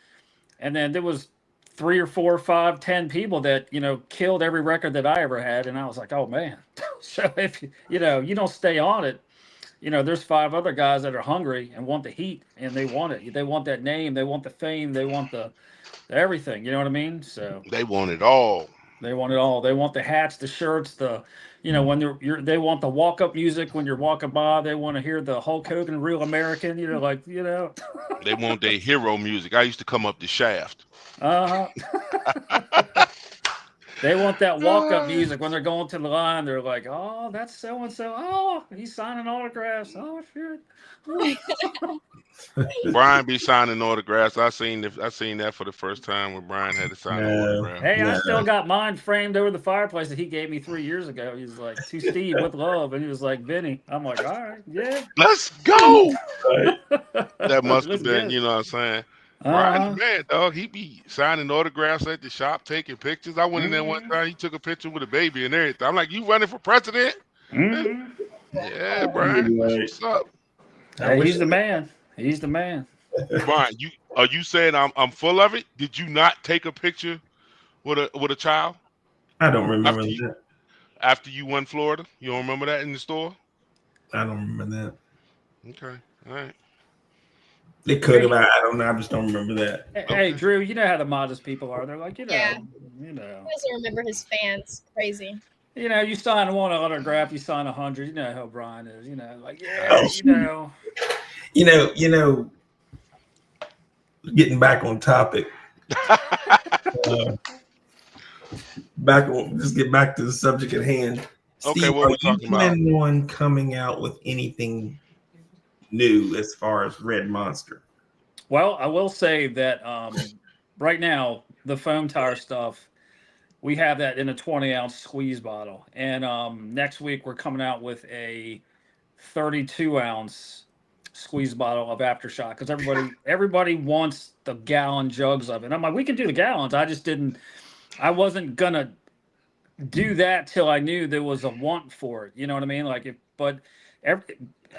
S7: and then there was 3 or 4 or 5, 10 people that killed every record that I ever had, and I was like, oh man. So if you don't stay on it, there's 5 other guys that are hungry and want the heat, and they want it. They want that name. They want the fame. They want the everything. You know what I mean? So
S2: They want it all.
S7: they want it all. They want the hats, the shirts, when they want the walk up music when you're walking by. They want to hear the Hulk Hogan Real American.
S2: They want their hero music. I used to come up the shaft.
S7: Uh huh. They want that walk-up music when they're going to the line. They're like, "Oh, that's so and so. Oh, he's signing autographs. Oh, shit."
S2: Brian be signing autographs. I seen that for the first time when Brian had to sign an autograph.
S7: Hey, I still got mine framed over the fireplace that he gave me 3 years ago. He's like, "To Steve with love," and he was like, "Vinny." I'm like, "All right, yeah."
S2: Let's go.
S3: Right.
S2: That must have
S7: Looks
S2: been,
S7: good.
S2: you know what I'm saying? Brian,
S7: Uh-huh.
S2: the man, dog, he be signing autographs at the shop, taking pictures. I went in there one
S7: Mhm.
S2: time, he took a picture with a baby and everything. I'm like, you running for president?
S7: Mhm.
S2: Yeah, Brian, that's
S3: Right.
S2: what's up.
S7: Hey, he's the man. He's the man.
S2: Brian, you saying I'm full of it? Did you not take a picture with a child
S3: I don't remember
S2: after you
S3: that.
S2: after you won Florida? You don't remember that in the store?
S3: I don't remember that.
S2: Okay. All right.
S3: They could have. I don't know. I just don't remember that.
S7: Hey, Drew, you know how the modest people are. They're like, you know.
S4: He doesn't remember his fans. Crazy.
S7: You know, you sign one autograph, you sign 100. You know how Brian is. You know, like
S3: You know. Getting back on topic. Just get back to the subject at hand.
S2: Okay,
S3: Steve,
S2: what are we talking about?
S3: Are you planning on coming out with anything new as far as Red Monster?
S7: Well, I will say that right now the foam tire stuff, we have that in a 20-ounce squeeze bottle, and next week we're coming out with a 32-ounce squeeze bottle of Aftershock because everybody wants the gallon jugs of it. I'm like, we can do the gallons. I wasn't gonna do that till I knew there was a want for it. You know what I mean?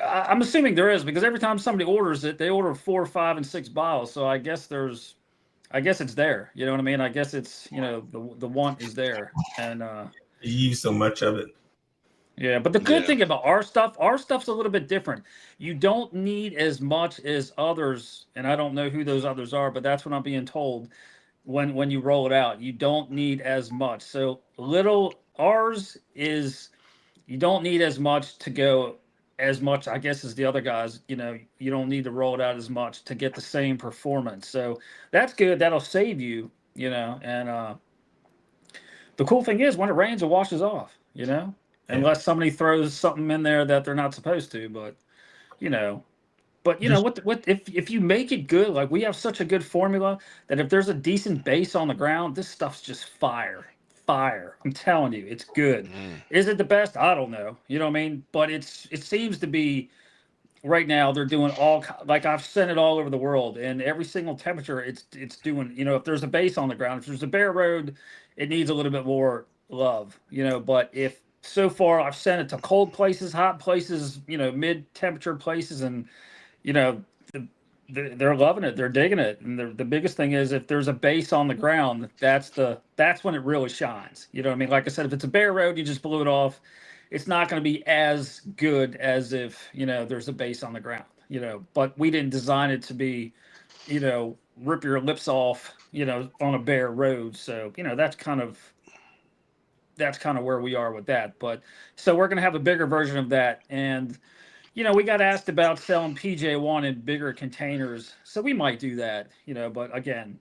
S7: I'm assuming there is because every time somebody orders it, they order 4, 5, and 6 bottles. So I guess it's there. You know what I mean? I guess it's the want is there, and
S3: you use so much of it.
S7: Yeah, but the good thing about our stuff's a little bit different. You don't need as much as others, and I don't know who those others are, but that's what I'm being told. When you roll it out, you don't need as much. So ours is you don't need as much to go as much, I guess, as the other guys. You don't need to roll it out as much to get the same performance. So that's good. That'll save you, and the cool thing is when it rains, it washes off, unless somebody throws something in there that they're not supposed to, but what if you make it good, like we have such a good formula that if there's a decent base on the ground, this stuff's just fire. I'm telling you, it's good. Is it the best? I don't know. You know what I mean? But it seems to be right now they're doing like I've sent it all over the world, and every single temperature it's doing. If there's a base on the ground, if there's a bare road, it needs a little bit more love. But if so far I've sent it to cold places, hot places, mid temperature places, and they're loving it. They're digging it. And the biggest thing is if there's a base on the ground, that's when it really shines. You know what I mean? Like I said, if it's a bare road, you just blew it off. It's not going to be as good as if, there's a base on the ground, but we didn't design it to be, rip your lips off, on a bare road. So, that's kind of where we are with that. But so we're going to have a bigger version of that. And, we got asked about selling PJ1 in bigger containers, so we might do that, but again,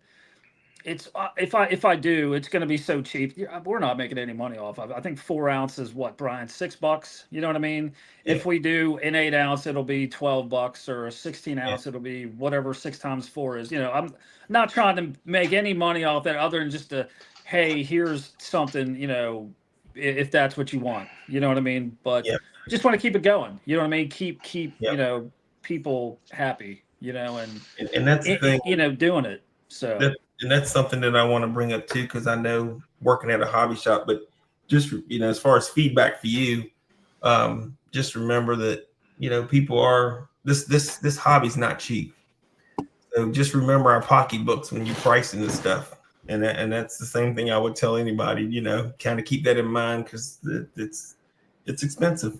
S7: it's if I do, it's going to be so cheap. We're not making any money off of it. I think 4 ounces, what, Brian, $6? You know what I mean? Yeah. If we do an 8 ounce, it'll be $12, or a 16 ounce, it'll be whatever 6 times 4 is. I'm not trying to make any money off that other than just hey, here's something, if that's what you want. You know what I mean? But just want to keep it going. You know what I mean? Keep people happy. And
S3: that's the thing.
S7: Doing it. So.
S3: And that's something that I want to bring up too, because I know working at a hobby shop, but just as far as feedback for you, just remember that people are this hobby's not cheap. So just remember our pocketbooks when you're pricing this stuff, and that's the same thing I would tell anybody. Kind of keep that in mind because it's expensive.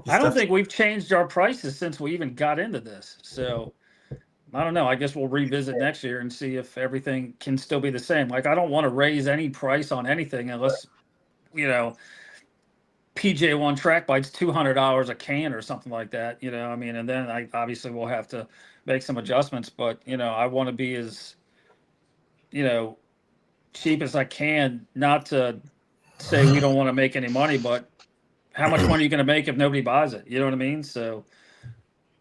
S7: I don't think we've changed our prices since we even got into this, so. I don't know. I guess we'll revisit next year and see if everything can still be the same. Like, I don't want to raise any price on anything unless, PJ1 track bite's $200 a can or something like that. And then I obviously will have to make some adjustments. But I want to be as, cheap as I can. Not to say we don't want to make any money, but how much money are you going to make if nobody buys it? You know what I mean? So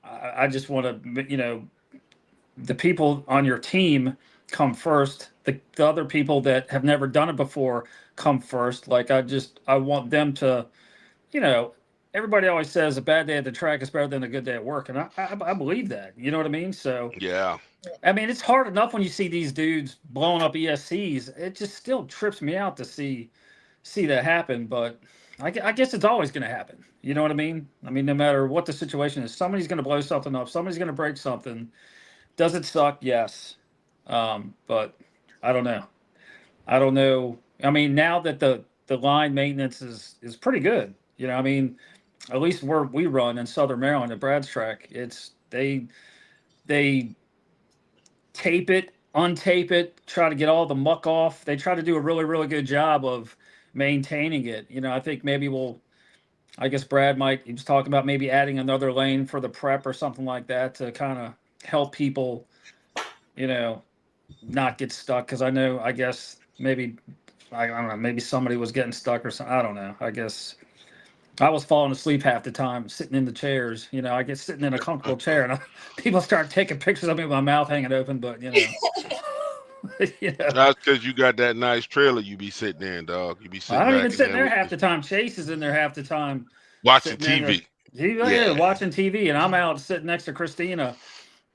S7: I just want to, the people on your team come first. The other people that have never done it before come first. Like I want them to, everybody always says a bad day at the track is better than a good day at work. And I believe that, you know what I mean? So,
S2: yeah,
S7: I mean, it's hard enough when you see these dudes blowing up ESCs. It just still trips me out to see that happen. But I guess it's always going to happen. You know what I mean? I mean, no matter what the situation is, somebody's going to blow something up. Somebody's going to break something. Does it suck? Yes. But I don't know. I mean, now that the line maintenance is pretty good, I mean, at least where we run in Southern Maryland at Brad's track, it's they tape it, untape it, try to get all the muck off. They try to do a really, really good job of maintaining it. I think maybe I guess Brad he was talking about maybe adding another lane for the prep or something like that to kind of help people, not get stuck. Cause I guess maybe, I don't know, maybe somebody was getting stuck or something. I don't know. I guess I was falling asleep half the time sitting in the chairs. I get sitting in a comfortable chair and people start taking pictures of me with my mouth hanging open, but
S2: That's because you got that nice trailer you be sitting in, dog. You be sitting
S7: I don't
S2: back
S7: even
S2: in
S7: sit in
S2: there
S7: there half the time. Chase is in there half the time.
S2: watching
S7: Sitting
S2: TV.
S7: Yeah, watching TV, and I'm out sitting next to Christina,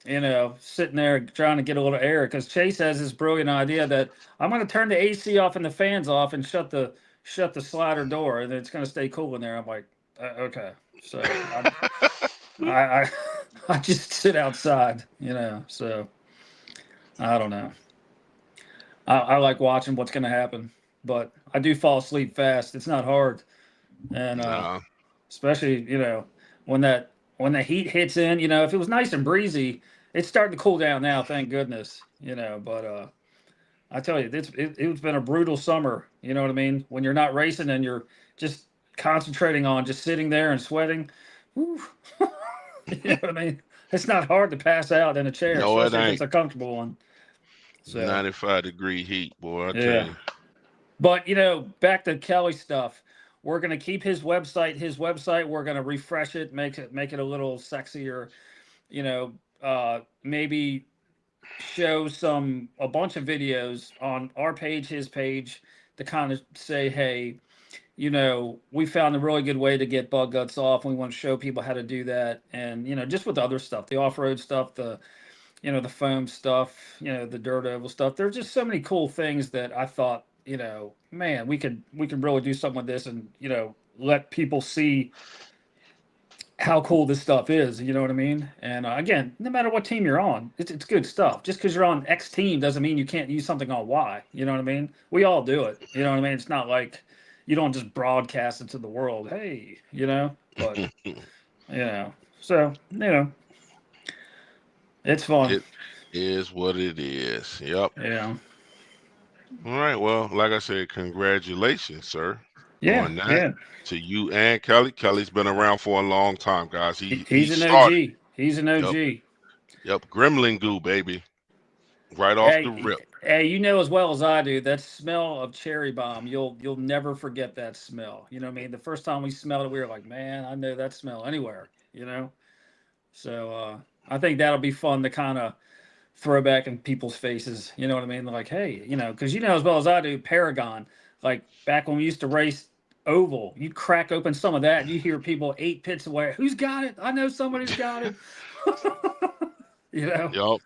S7: sitting there trying to get a little air because Chase has this brilliant idea that I'm going to turn the AC off and the fans off and shut the slider door, and it's going to stay cool in there. I'm like, okay, so I I just sit outside, so I don't know. I like watching what's going to happen, but I do fall asleep fast. It's not hard, and especially when the heat hits in. If it was nice and breezy, it's starting to cool down now. Thank goodness. But I tell you, it's been a brutal summer. You know what I mean? When you're not racing and you're just concentrating on just sitting there and sweating. Whew. You know what I mean? It's not hard to pass out in a chair,
S2: No,
S7: especially
S2: it
S7: if
S2: ain't.
S7: it's a comfortable one. So
S2: 95-degree heat, boy. I tell
S7: yeah.
S2: you.
S7: But back to Kelly stuff. We're gonna keep his website. We're gonna refresh it, make it a little sexier. Maybe show a bunch of videos on our page, his page, to kind of say, hey, we found a really good way to get bug guts off. We want to show people how to do that, and just with other stuff, the off-road stuff, the foam stuff, the dirt oval stuff. There's just so many cool things that I thought, man, we could really do something with this and, let people see how cool this stuff is. You know what I mean? And again, no matter what team you're on, it's good stuff. Just because you're on X team doesn't mean you can't use something on Y. You know what I mean? We all do it. You know what I mean? It's not like you don't just broadcast it to the world. Hey, but, so, it's fun.
S2: It is what it is. Yep.
S7: Yeah.
S2: All right. Well, like I said, congratulations, sir.
S7: Yeah.
S2: On that.
S7: Yeah.
S2: To you and Kelly. Kelly's been around for a long time, guys. He
S7: He's an
S2: started.
S7: OG. He's an OG.
S2: Yep. Gremlin goo, baby. Right off the rip.
S7: Hey, as well as I do, that smell of cherry bomb, you'll never forget that smell. You know what I mean? The first time we smelled it, we were like, man, I know that smell anywhere, So I think that'll be fun to kind of throw back in people's faces. You know what I mean? Like, hey, because as well as I do, Paragon, like back when we used to race oval, you crack open some of that, you hear people 8 pits away. Who's got it? I know somebody's got it.
S2: Yep.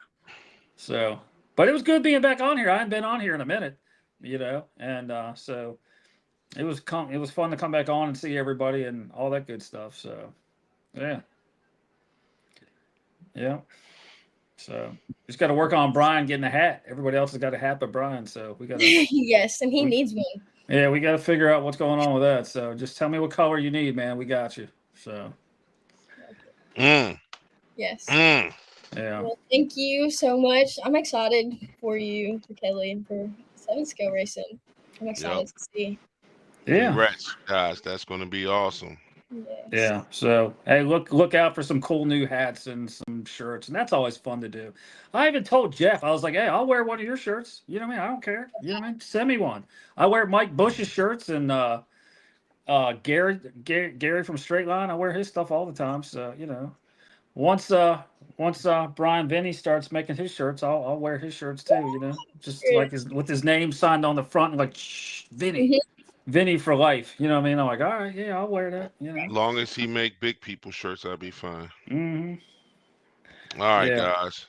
S7: So, but it was good being back on here. I hadn't been on here in a minute, and so it was fun to come back on and see everybody and all that good stuff. So, yeah. So just got to work on Brian getting a hat. Everybody else has got a hat but Brian, so we got to.
S4: Yes, and he needs one.
S7: Yeah, we got to figure out what's going on with that. So just tell me what color you need, man. We got you. So.
S4: Yes.
S7: Yeah.
S4: Well, thank you so much. I'm excited for you, for Kelly, and for 7-scale racing. I'm excited to see.
S7: Yeah.
S2: Congrats, guys. That's going to be awesome.
S4: Yes.
S7: Yeah. So, hey, look out for some cool new hats and some shirts, and that's always fun to do. I even told Jeff, I was like, hey, I'll wear one of your shirts. You know what I mean? I don't care. You know what I mean? Send me one. I wear Mike Bush's shirts and Gary from Straight Line. I wear his stuff all the time. So, once Brian Vinny starts making his shirts, I'll wear his shirts too. Just like with his name signed on the front, like Vinny. Mm-hmm. Vinny for life. You know what I mean? I'm like, all right, yeah, I'll wear that.
S2: As long as he make big people shirts, I'll be fine.
S7: Mm-hmm.
S2: All right, guys.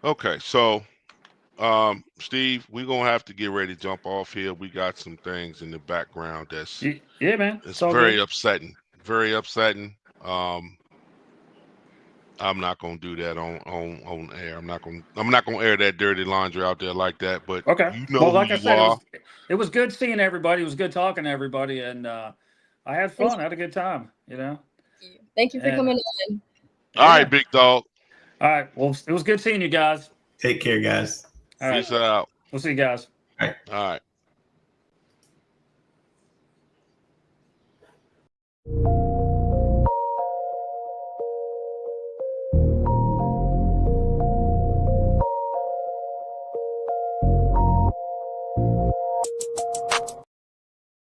S2: Okay, so Steve, we're gonna have to get ready to jump off here. We got some things in the background that's
S7: man.
S2: It's very upsetting. Very upsetting. I'm not gonna do that on air. I'm not gonna air that dirty laundry out there like that. But
S7: okay, well, like I said, it was good seeing everybody. It was good talking to everybody, and I had fun. I had a good time.
S4: Thank you for coming in.
S2: All right, big dog.
S7: All right. Well, it was good seeing you guys.
S3: Take care, guys.
S7: All right.
S2: Peace out.
S7: We'll see you guys.
S3: All right.
S2: All right.